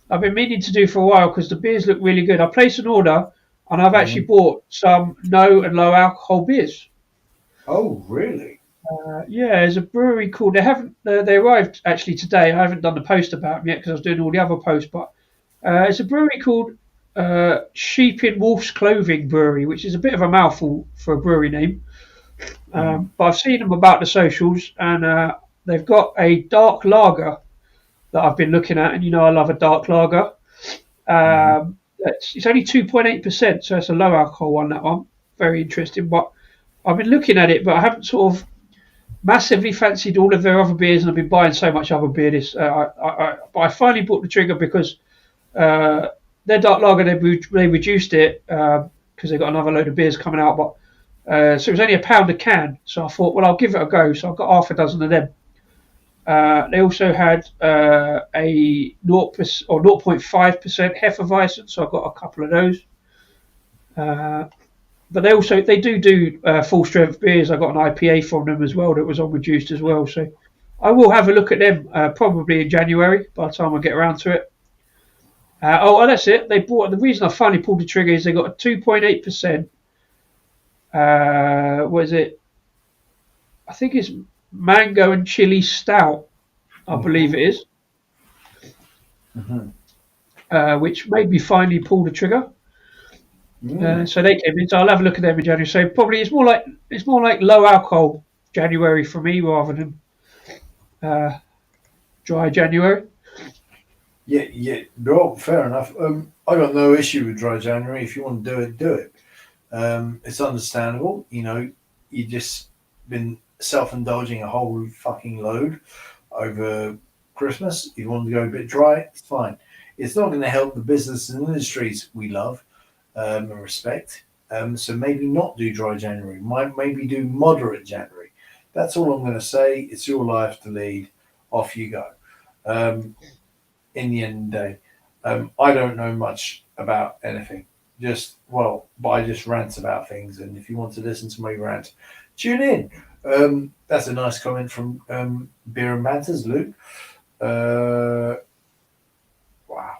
I've been meaning to do for a while because the beers look really good. I placed an order, and I've actually Mhm. bought some no and low alcohol beers. Oh, really? Yeah, there's a brewery called. They haven't. They arrived actually today. I haven't done the post about them yet because I was doing all the other posts. But it's a brewery called Sheep in Wolf's Clothing Brewery, which is a bit of a mouthful for a brewery name. But I've seen them about the socials, and they've got a dark lager that I've been looking at, and I love a dark lager. It's only 2.8%, so it's a low alcohol one. That one, very interesting. But I've been looking at it, but I haven't sort of massively fancied all of their other beers, and I've been buying so much other beer. But I finally bought the trigger because their dark lager they reduced it because they got another load of beers coming out. But so it was only £1 a can. So I thought, well, I'll give it a go. So I've got half a dozen of them. They also had a 0% or 0.5% Hefeweizen, so I've got a couple of those. But they do full strength beers. I got an IPA from them as well that was unreduced as well. So I will have a look at them probably in January by the time I get around to it. That's it. The reason I finally pulled the trigger is they got a 2.8%. What is it? I think it's mango and chili stout. I believe it is. Which made me finally pull the trigger. So they came in. So I'll have a look at them in January. So probably it's more like low alcohol January for me rather than dry January. Yeah. Well, fair enough. I got no issue with dry January. If you want to do it, do it. It's understandable. You just been self-indulging a whole fucking load over Christmas. If you want to go a bit dry, it's fine. It's not going to help the business and industries we love and respect. So maybe not do dry January. Maybe do moderate January. That's all I'm going to say. It's your life to lead. Off you go. In the end of the day, I don't know much about anything. But I just rant about things. And if you want to listen to my rant, tune in. That's a nice comment from Beer and Banters, Luke. Wow.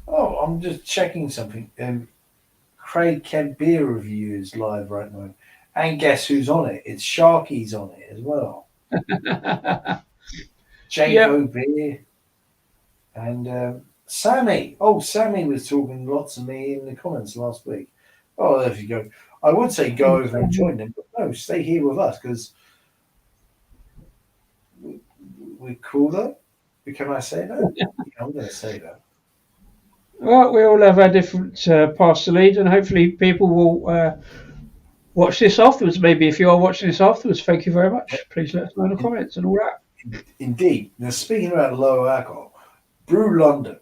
Oh, I'm just checking something. Craig Kent Beer Review is live right now. And guess who's on it? It's Sharky's on it as well. Jaco Beer. And Sammy. Oh, Sammy was talking lots of me in the comments last week. Oh, there you go. I would say go over and join them, but no, stay here with us because we're cooler. Can I say that? Yeah, I'm going to say that. Well, we all have our different paths to lead, and hopefully people will watch this afterwards. Maybe if you are watching this afterwards, thank you very much. Please let us know in the comments and all that. Indeed. Now, speaking about low alcohol, Brew London.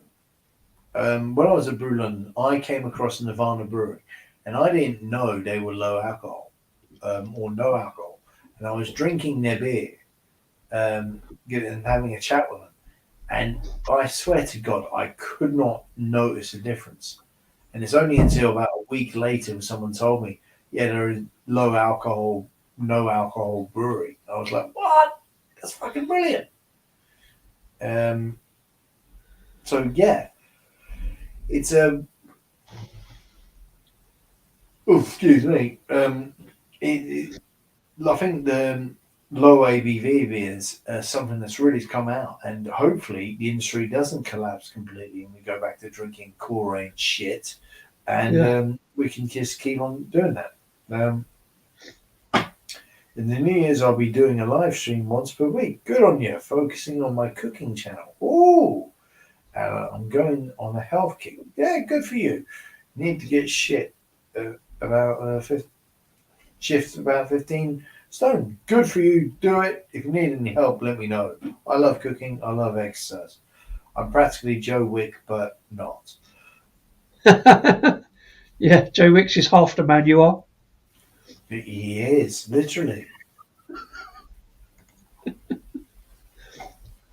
When I was at Brew London, I came across Nirvana Brewery, and I didn't know they were low alcohol or no alcohol. And I was drinking their beer and having a chat with them. And I swear to God, I could not notice a difference. And it's only until about a week later when someone told me, yeah, they're a low alcohol, no alcohol brewery. I was like, what? That's fucking brilliant. So yeah, it's excuse me. I think the low ABV beers something that's really come out, and hopefully the industry doesn't collapse completely and we go back to drinking Kool-Aid shit, and we can just keep on doing that. In the New Year's, I'll be doing a live stream once per week. Good on you, focusing on my cooking channel. Ooh, I'm going on a health kick. Yeah, good for you. Need to get shit about 15 stone. Good for you. Do it. If you need any help, let me know. I love cooking. I love exercise. I'm practically Joe Wick, but not. Yeah, Joe Wicks is half the man you are. He is, literally.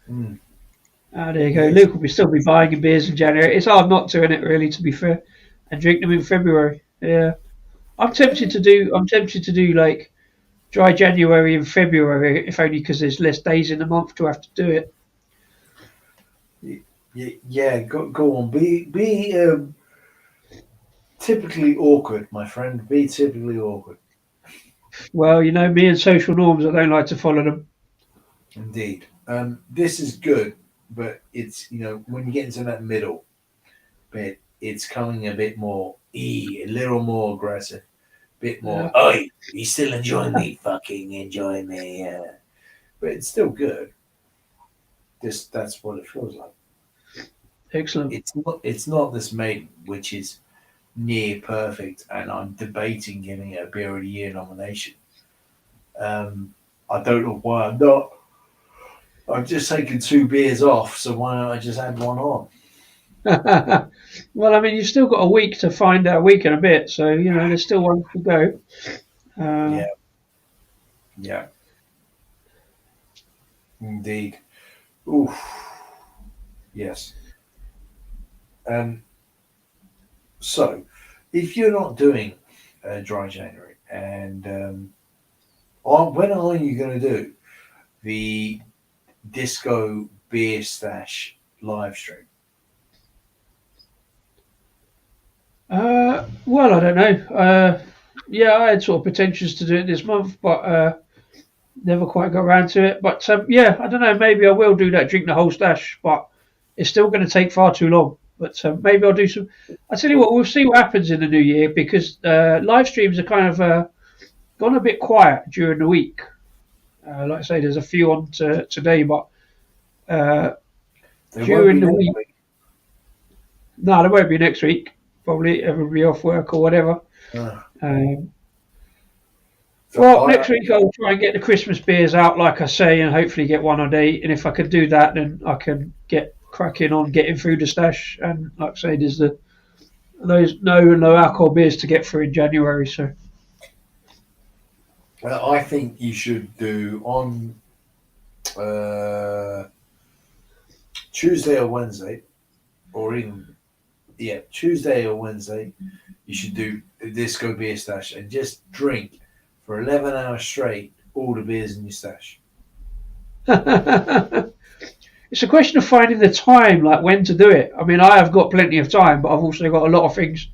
There you go. Luke will still be buying beers in January. It's hard not to, isn't it, really, to be fair, and drink them in February. Yeah, I'm tempted to do like dry January and February, if only because there's less days in the month to have to do it. Yeah, go on. Be typically awkward, my friend. Be typically awkward. Well, me and social norms, I don't like to follow them. Indeed. This is good. but it's when you get into that middle bit, it's coming a bit more a little more aggressive, bit more. Yeah. Oh, you still enjoy me? Fucking enjoy me, yeah. But it's still good. That's what it feels like. Excellent. It's not this maiden, which is near perfect, and I'm debating giving it a beer of the year nomination. I don't know why I'm not. I've just taken 2 beers off, so why don't I just add one on? Well, I mean, you've still got a week to find out, a week and a bit, so there's still one to go. Yeah, yeah, indeed. Oof, yes. Um, so, if you're not doing dry January, and when are you going to do the Disco Beer Stash live stream? Well, I don't know. Yeah, I had sort of potentials to do it this month, but never quite got around to it. But yeah, I don't know. Maybe I will do that. Drink the whole stash, but it's still going to take far too long. But maybe I'll do some. I tell you what, we'll see what happens in the new year because live streams are kind of gone a bit quiet during the week. Like I say, there's a few on today, but uh, There won't during be the next week, week. no, there won't be next week. Probably everybody off work or whatever. Uh, Um, so well, next week I'll try and get the Christmas beers out, like I say, and hopefully get one a day. And if I can do that, then I can get cracking on getting through the stash. And like I say, there's those no alcohol beers to get through in January. So I think you should do on uh, Tuesday or Wednesday, or even Tuesday or Wednesday. You should do the Disco Beer Stash and just drink for 11 hours straight all the beers in your stash. it's a question of finding the time, like when to do it. I mean, I have got plenty of time, but I've also got a lot of things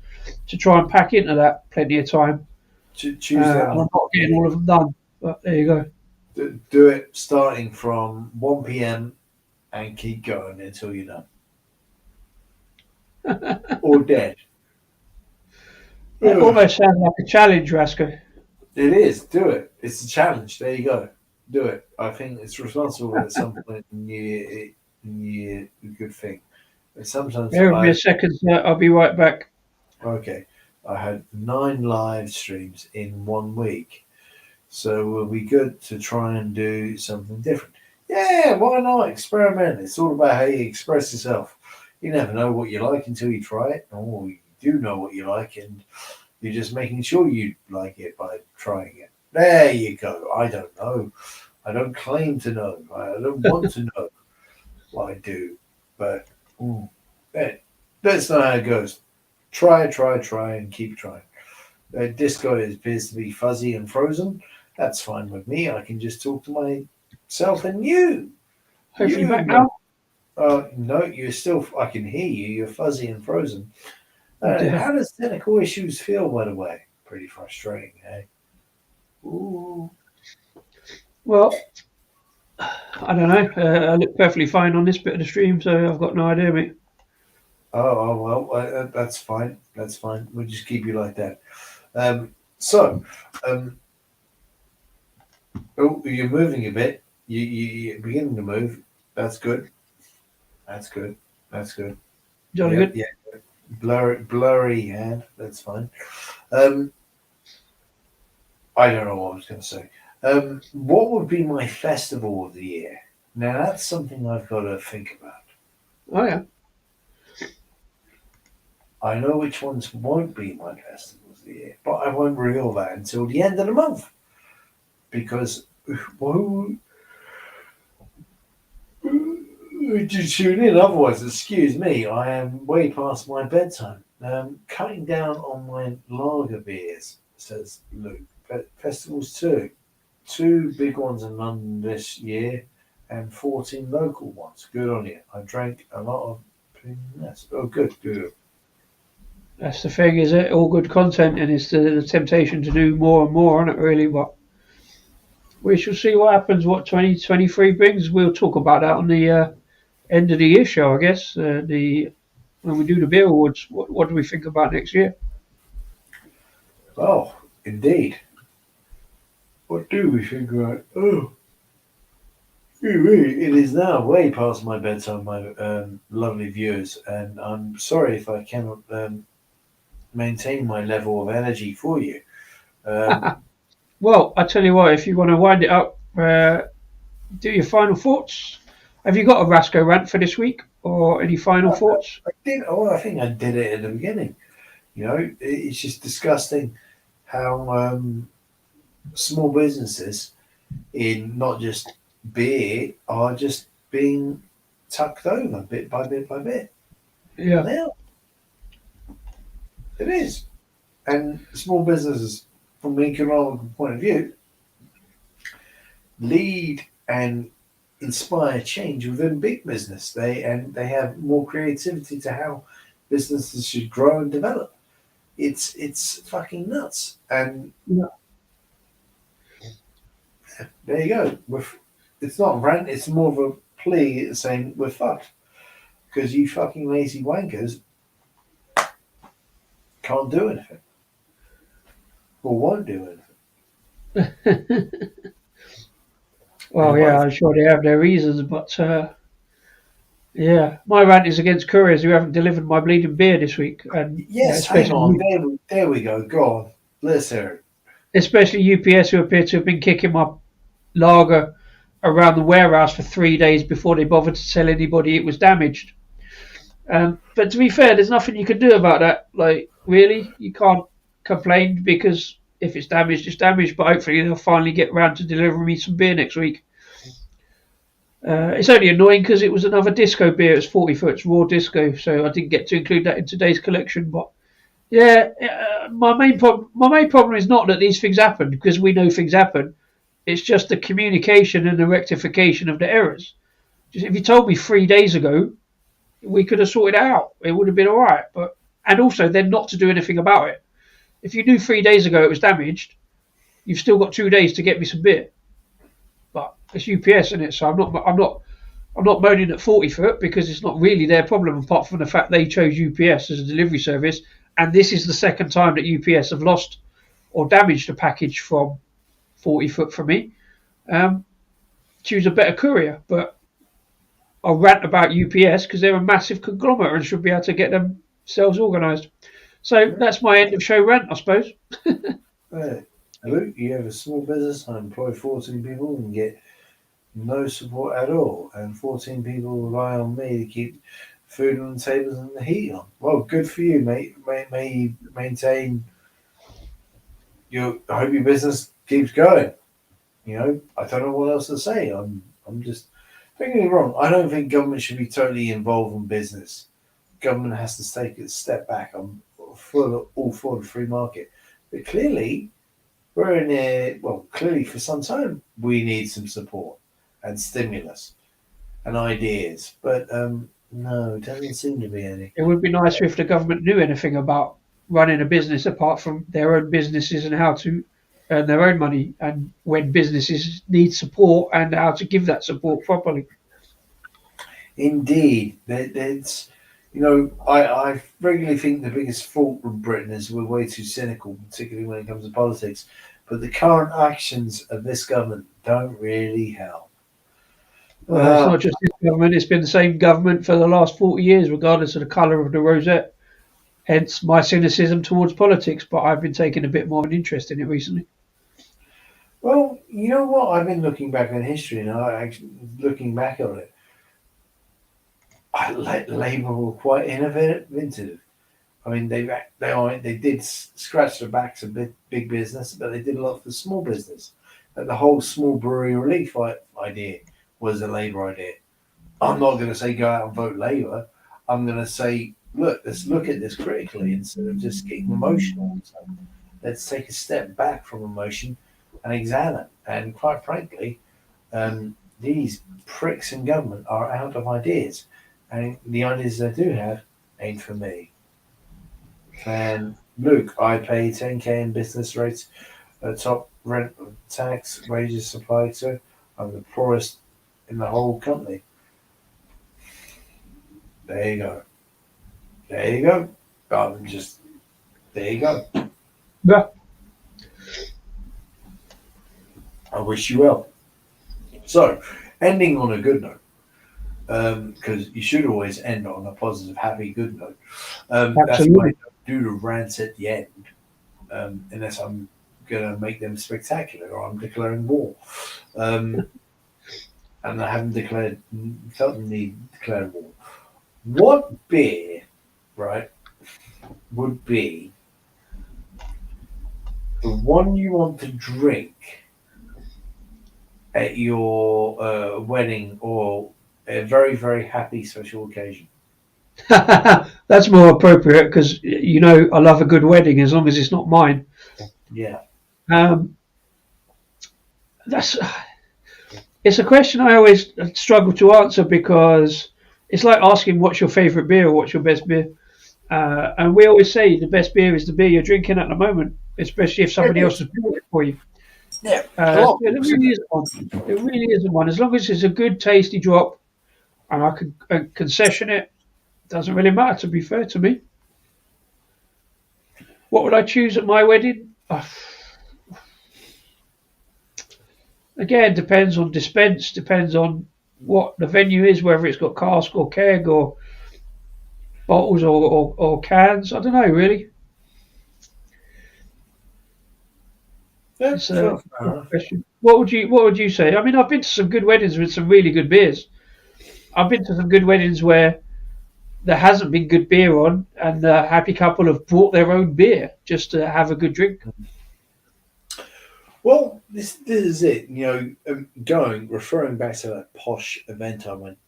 to try and pack into that plenty of time. Tuesday And I'm not getting all of them done. But there you go. do it starting from 1 p.m. and keep going until you're done. Or dead. It almost sounds like a challenge, Rasko. It is. Do it. It's a challenge. There you go. Do it. I think it's responsible at some point in the a good thing. But sometimes Bear with me a second, sir. I'll be right back. okay. I had 9 live streams in 1 week, so it'll be good to try and do something different. Yeah, why not experiment? It's all about how you express yourself. You never know what you like until you try it, or you do know what you like, and you're just making sure you like it by trying it. There you go. I don't know. I don't claim to know. I don't want to know what I do. But that's not how it goes. Try, and keep trying. Disco appears to be fuzzy and frozen. That's fine with me. I can just talk to myself and you. Hopefully back now. No, you're still. I can hear you. You're fuzzy and frozen. Yeah. How does technical issues feel, by the way? Pretty frustrating, eh? Ooh. Well, I don't know. I look perfectly fine on this bit of the stream, so I've got no idea, mate. Well, that's fine. That's fine. We'll just keep you like that. So, you're moving a bit. You're beginning to move. That's good. That's good. That's good. Jolly good. Yeah. Blurry hand. That's fine. I don't know what I was going to say. What would be my festival of the year? Now that's something I've got to think about. Oh yeah. I know which ones won't be my festivals of the year, but I won't reveal that until the end of the month. Because who would you tune in? Otherwise, excuse me, I am way past my bedtime. Cutting down on my lager beers, says Luke. Festivals too. 2 big ones in London this year and 14 local ones. Good on you. I drank a lot of. Oh, good. That's the thing, is it? All good content, and it's the temptation to do more and more on it, really. But we shall see what happens, what 2023 brings. We'll talk about that on the end of the year show, I guess. The When we do the beer awards, what do we think about next year? Oh, indeed. What do we think about? Oh, it is now way past my bedtime, my lovely viewers, and I'm sorry if I cannot maintain my level of energy for you. Um, Well, I tell you what, if you want to wind it up, do your final thoughts. Have you got a Rasco rant for this week, or any final thoughts? I did. Oh, I think I did it at the beginning. You know, it's just disgusting how small businesses in not just beer are just being tucked over bit by bit by bit. Yeah, Now it is, and small businesses, from an economical point of view, lead and inspire change within big business. They have more creativity to how businesses should grow and develop. It's fucking nuts. And yeah. there you go. It's not a rant. It's more of a plea saying we're fucked because you fucking lazy wankers can't do anything or won't do anything. Well, And yeah, what? I'm sure they have their reasons, but yeah, my rant is against couriers who haven't delivered my bleeding beer this week, and Yes, hang on. There we go. Go on. Let's hear it. especially UPS, who appear to have been kicking my lager around the warehouse for 3 days before they bothered to tell anybody it was damaged. But to be fair, there's nothing you can do about that. Like, really, you can't complain because if it's damaged, it's damaged. But hopefully, they'll finally get round to delivering me some beer next week. It's only annoying because it was another disco beer. It's 40 foot raw disco, so I didn't get to include that in today's collection. But yeah, my main problem is not that these things happen because we know things happen. It's just the communication and the rectification of the errors. Just if you told me 3 days ago, we could have sorted it out. It would have been all right. But and also then not to do anything about it. If you knew 3 days ago it was damaged, you've still got 2 days to get me some beer. But it's UPS, isn't it? So I'm not moaning at 40 foot because it's not really their problem apart from the fact they chose UPS as a delivery service. And this is the second time that UPS have lost or damaged a package from 40 foot from me. Choose a better courier. But I'll rant about UPS because they're a massive conglomerate and should be able to get themselves organised. So that's my end of show rant, I suppose. Luke, you have a small business. I employ 14 people and get no support at all. And 14 people rely on me to keep food on the tables and the heat on. Well, good for you, mate. May you maintain your. I hope your business keeps going. You know, I don't know what else to say. I'm just. Don't get me wrong. I don't think government should be totally involved in business. Government has to take a step back. I'm all for the free market, but clearly we're in a clearly for some time we need some support and stimulus and ideas, but no, it doesn't seem to be any. It would be nicer if the government knew anything about running a business apart from their own businesses and how to earn their own money and when businesses need support and how to give that support properly. Indeed, it's I regularly think the biggest fault with Britain is we're way too cynical, particularly when it comes to politics. But the current actions of this government don't really help. Well, it's not just this government, it's been the same government for the last 40 years, regardless of the colour of the rosette. Hence my cynicism towards politics, but I've been taking a bit more of an interest in it recently. Well, you know what? I've been looking back on history, and I actually looking back on it. Labour were quite innovative. I mean, they did scratch their backs a bit big business, but they did a lot for small business. Like the whole small brewery relief idea was a Labour idea. I'm not going to say go out and vote Labour. I'm going to say, look, let's look at this critically instead of just getting emotional. So let's take a step back from emotion and examine. And quite frankly, these pricks in government are out of ideas, and the ideas they do have ain't for me. And Luke, I pay 10k in business rates, top rent, tax, wages, supply to. I'm the poorest in the whole company. There you go. There you go. I'm just there you go. Yeah. I wish you well. So, ending on a good note, because you should always end on a positive, happy, good note. That's why I Absolutely. don't do the rants at the end, unless I'm going to make them spectacular or I'm declaring war. And I haven't felt the need to declare war. What beer, right, would be the one you want to drink at your wedding or a very, very happy special occasion? That's more appropriate because I love a good wedding as long as it's not mine. Yeah. Um, that's it's a question I always struggle to answer because it's like asking what's your favourite beer or what's your best beer. And we always say the best beer is the beer you're drinking at the moment, especially if It somebody else is. has bought it for you. Yeah. A lot of There people say really that. isn't one. There really isn't one. As long as it's a good, tasty drop, and I can concession it, doesn't really matter. To be fair to me, what would I choose at my wedding? Again, depends on dispense. Depends on what the venue is, whether it's got cask or keg or bottles or cans. I don't know really. Yeah, It's a fair enough. question. What would you say? I mean, I've been to some good weddings with some really good beers. I've been to some good weddings where there hasn't been good beer on, and the happy couple have brought their own beer just to have a good drink. Well, this is it. Referring back to that posh event I went,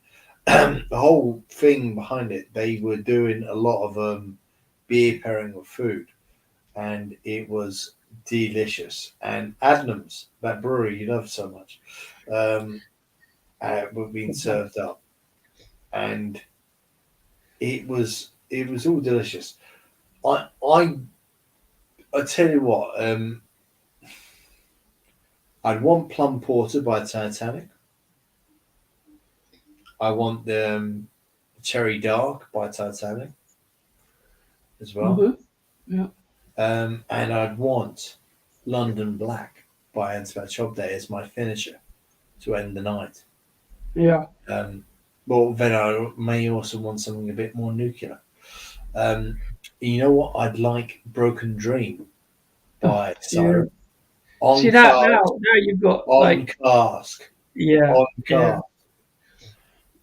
the whole thing behind it, they were doing a lot of beer pairing with food, and it was delicious. And Adnams, that brewery you love so much, um, were being served up, and it was all delicious. I tell you what, I'd want Plum Porter by Titanic. I want the Cherry Dark by Titanic as well. Hmm. Yeah, And I'd want London Black by Ansbach Chobday as my finisher to end the night. yeah. Um, well, then I may also want something a bit more nuclear. Um, you know what? I'd like Broken Dream Oh, by yeah. Siren. See On that cask, now you've got on like cask, yeah, on yeah, cask.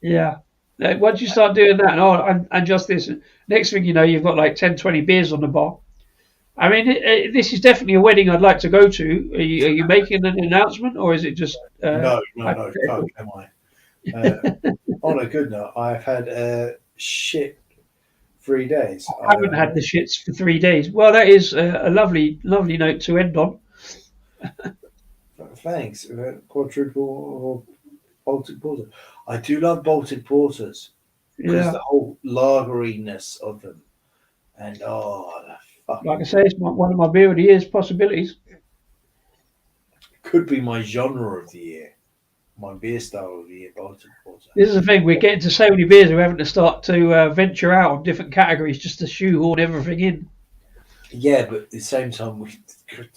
yeah. Once you start doing that, and just this, next thing you know, you've got like 10, 20 beers on the bar. I mean, this is definitely a wedding I'd like to go to. Are you making an announcement, or is it just No, no, no, fuck, hypothetical? am I? On a good note, I've had shit 3 days. Haven't had the shits for 3 days. Well, that is a lovely, lovely note to end on. Thanks. Quadruple or Baltic Porter. I do love Baltic Porters because Yeah, the whole lageriness of them. And the like I fucking say, it's one of my beer of the year's possibilities. could be my genre of the year, my beer style of the year, Baltic Porter. This is the thing, we're getting to so many beers, we're having to start to venture out on different categories just to shoehorn everything in. Yeah, but at the same time, we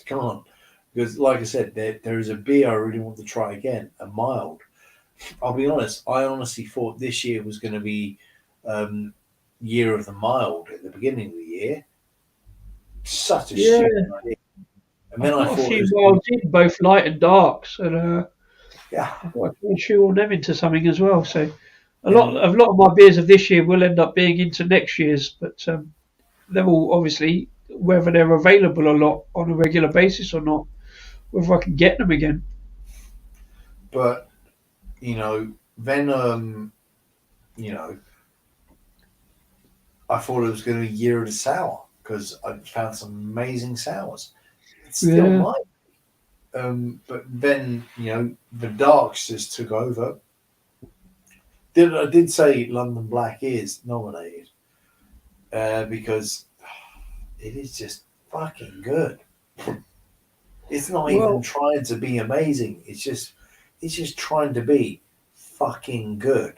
can't. Because, like I said, there is a beer I really want to try again, a mild. I'll be honest, I honestly thought this year was going to be um, year of the mild at the beginning of the year. Such a Yeah, stupid idea. And then I've I got a thought it few was going to be, wilds in, both light and darks, and yeah. I've got to try and shoehorn them into something as well. So And a lot of my beers of this year will end up being into next year's, but they're all obviously whether they're available a lot on a regular basis or not, whether I can get them again. but then you know, I thought it was going to be year of the sour because I found some amazing sours. It still Yeah, might, but then the darks just took over. I did say London Black is nominated because it is just fucking good. It's not even well, trying to be amazing. It's just trying to be fucking good.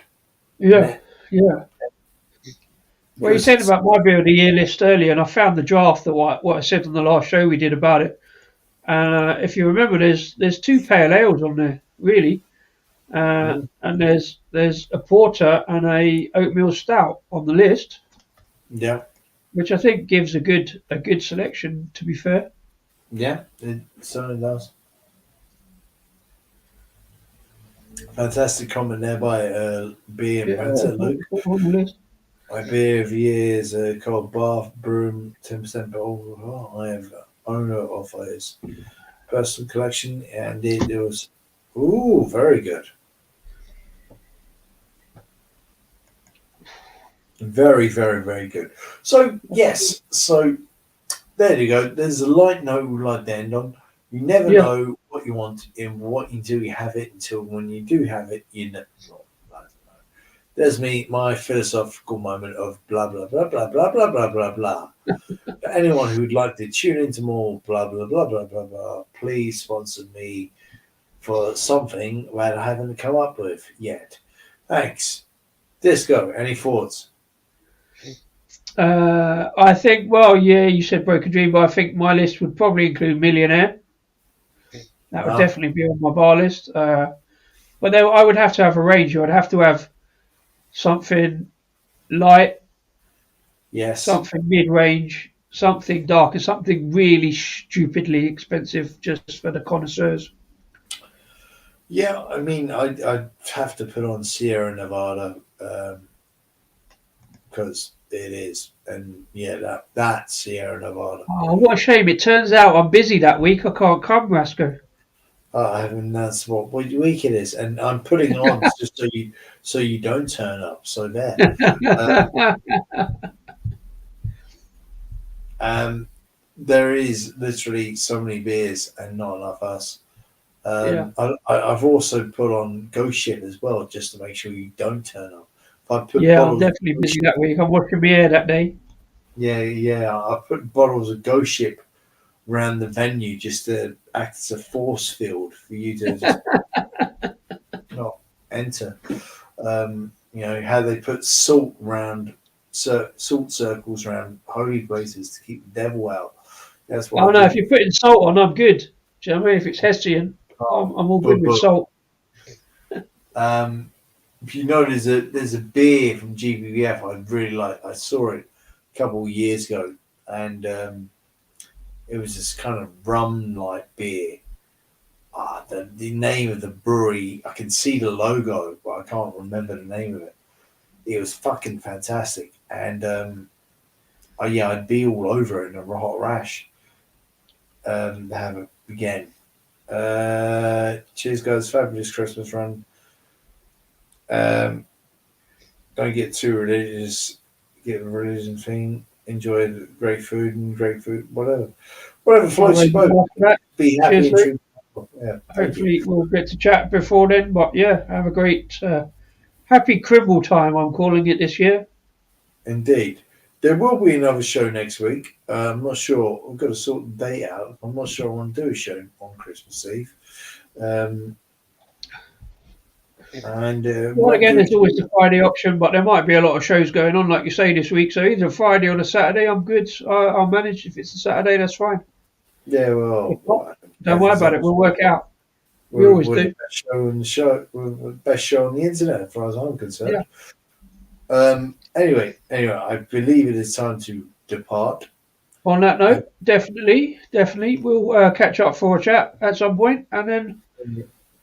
And yeah, yeah. Well, you said about my beer of the year list earlier, and I found the draft that what I said on the last show we did about it. And if you remember, there's two pale ales on there, really, and there's a porter and a oatmeal stout on the list, Yeah, which I think gives a good selection. To be fair, yeah, it certainly does. Fantastic comment there by B and yeah, Banter Luke. on the list. My beer of the year is called Bath Broom 10% alcohol. I am owner of his personal collection, and it was very good. Very, very, very good. So yes, so there you go. There's a light note we'd like to end on. You never Yeah. know what you want and what you do. You have it until when you do have it, you know. I don't know. There's my philosophical moment of blah blah blah blah blah blah blah blah blah. For anyone who would like to tune into more blah blah blah blah blah blah, please sponsor me for something that I haven't come up with yet. Thanks. Disco, any thoughts? I think, well, yeah, you said Broken Dream, but I think my list would probably include Millionaire. That would definitely be on my bar list. But then I would have to have a range. I'd have to have something light, Yes. something mid-range, something dark, and something really stupidly expensive just for the connoisseurs. Yeah, I mean, I'd have to put on Sierra Nevada because it is, and yeah, that's Sierra Nevada. Oh, what a shame! It turns out I'm busy that week. I can't come, Rasco. I haven't announced what week it is, and I'm putting on just so you don't turn up. So there. There is literally so many beers and not enough us. Yeah. I've also put on Ghost Ship as well, just to make sure you don't turn up. If I put Yeah, I'm bottles definitely busy that week. I'm watching my hair that day. yeah, I put bottles of Ghost Ship around the venue just to act as a force field for you to just not enter. You know how they put salt circles around holy places to keep the devil out. That's what. Oh no, if you're putting salt on, I'm good. Do you know what I mean? If it's Hessian, I'm all good with salt. If you know, there's a beer from GBBF I really like. I saw it a couple of years ago, and it was this kind of rum-like beer. The name of the brewery, I can see the logo, but I can't remember the name of it. It was fucking fantastic, and I'd be all over it in a hot rash. To have it again. Cheers, guys! Fabulous Christmas run. Don't get too religious. Get the religion thing. Enjoy the great food, whatever floats your boat. Be happy and true. Yeah, hopefully we'll get to chat before then. But yeah, have a great, happy Cribble time. I'm calling it this year. Indeed, there will be another show next week. I'm not sure. I've got to sort the date out. I'm not sure I want to do a show on Christmas Eve. Well, again, there's always the Friday option, but there might be a lot of shows going on, like you say, this week. So either Friday or a Saturday, I'm good. I'll manage. If it's a Saturday, that's fine. Yeah, well, don't worry about it. We'll work it out. We always do. The best show on the internet, as far as I'm concerned. Yeah. Anyway, I believe it is time to depart. On that note, definitely, we'll catch up for a chat at some point, and then.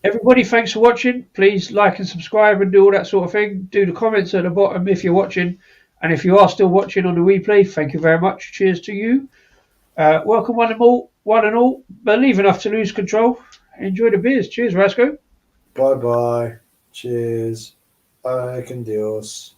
Everybody, thanks for watching. Please like and subscribe and do all that sort of thing. Do the comments at the bottom if you're watching. And if you are still watching on the replay, thank you very much. Cheers to you. Welcome one and all. But leave enough to lose control. Enjoy the beers. Cheers, Rasco. Bye-bye. Cheers. Ay, con Dios.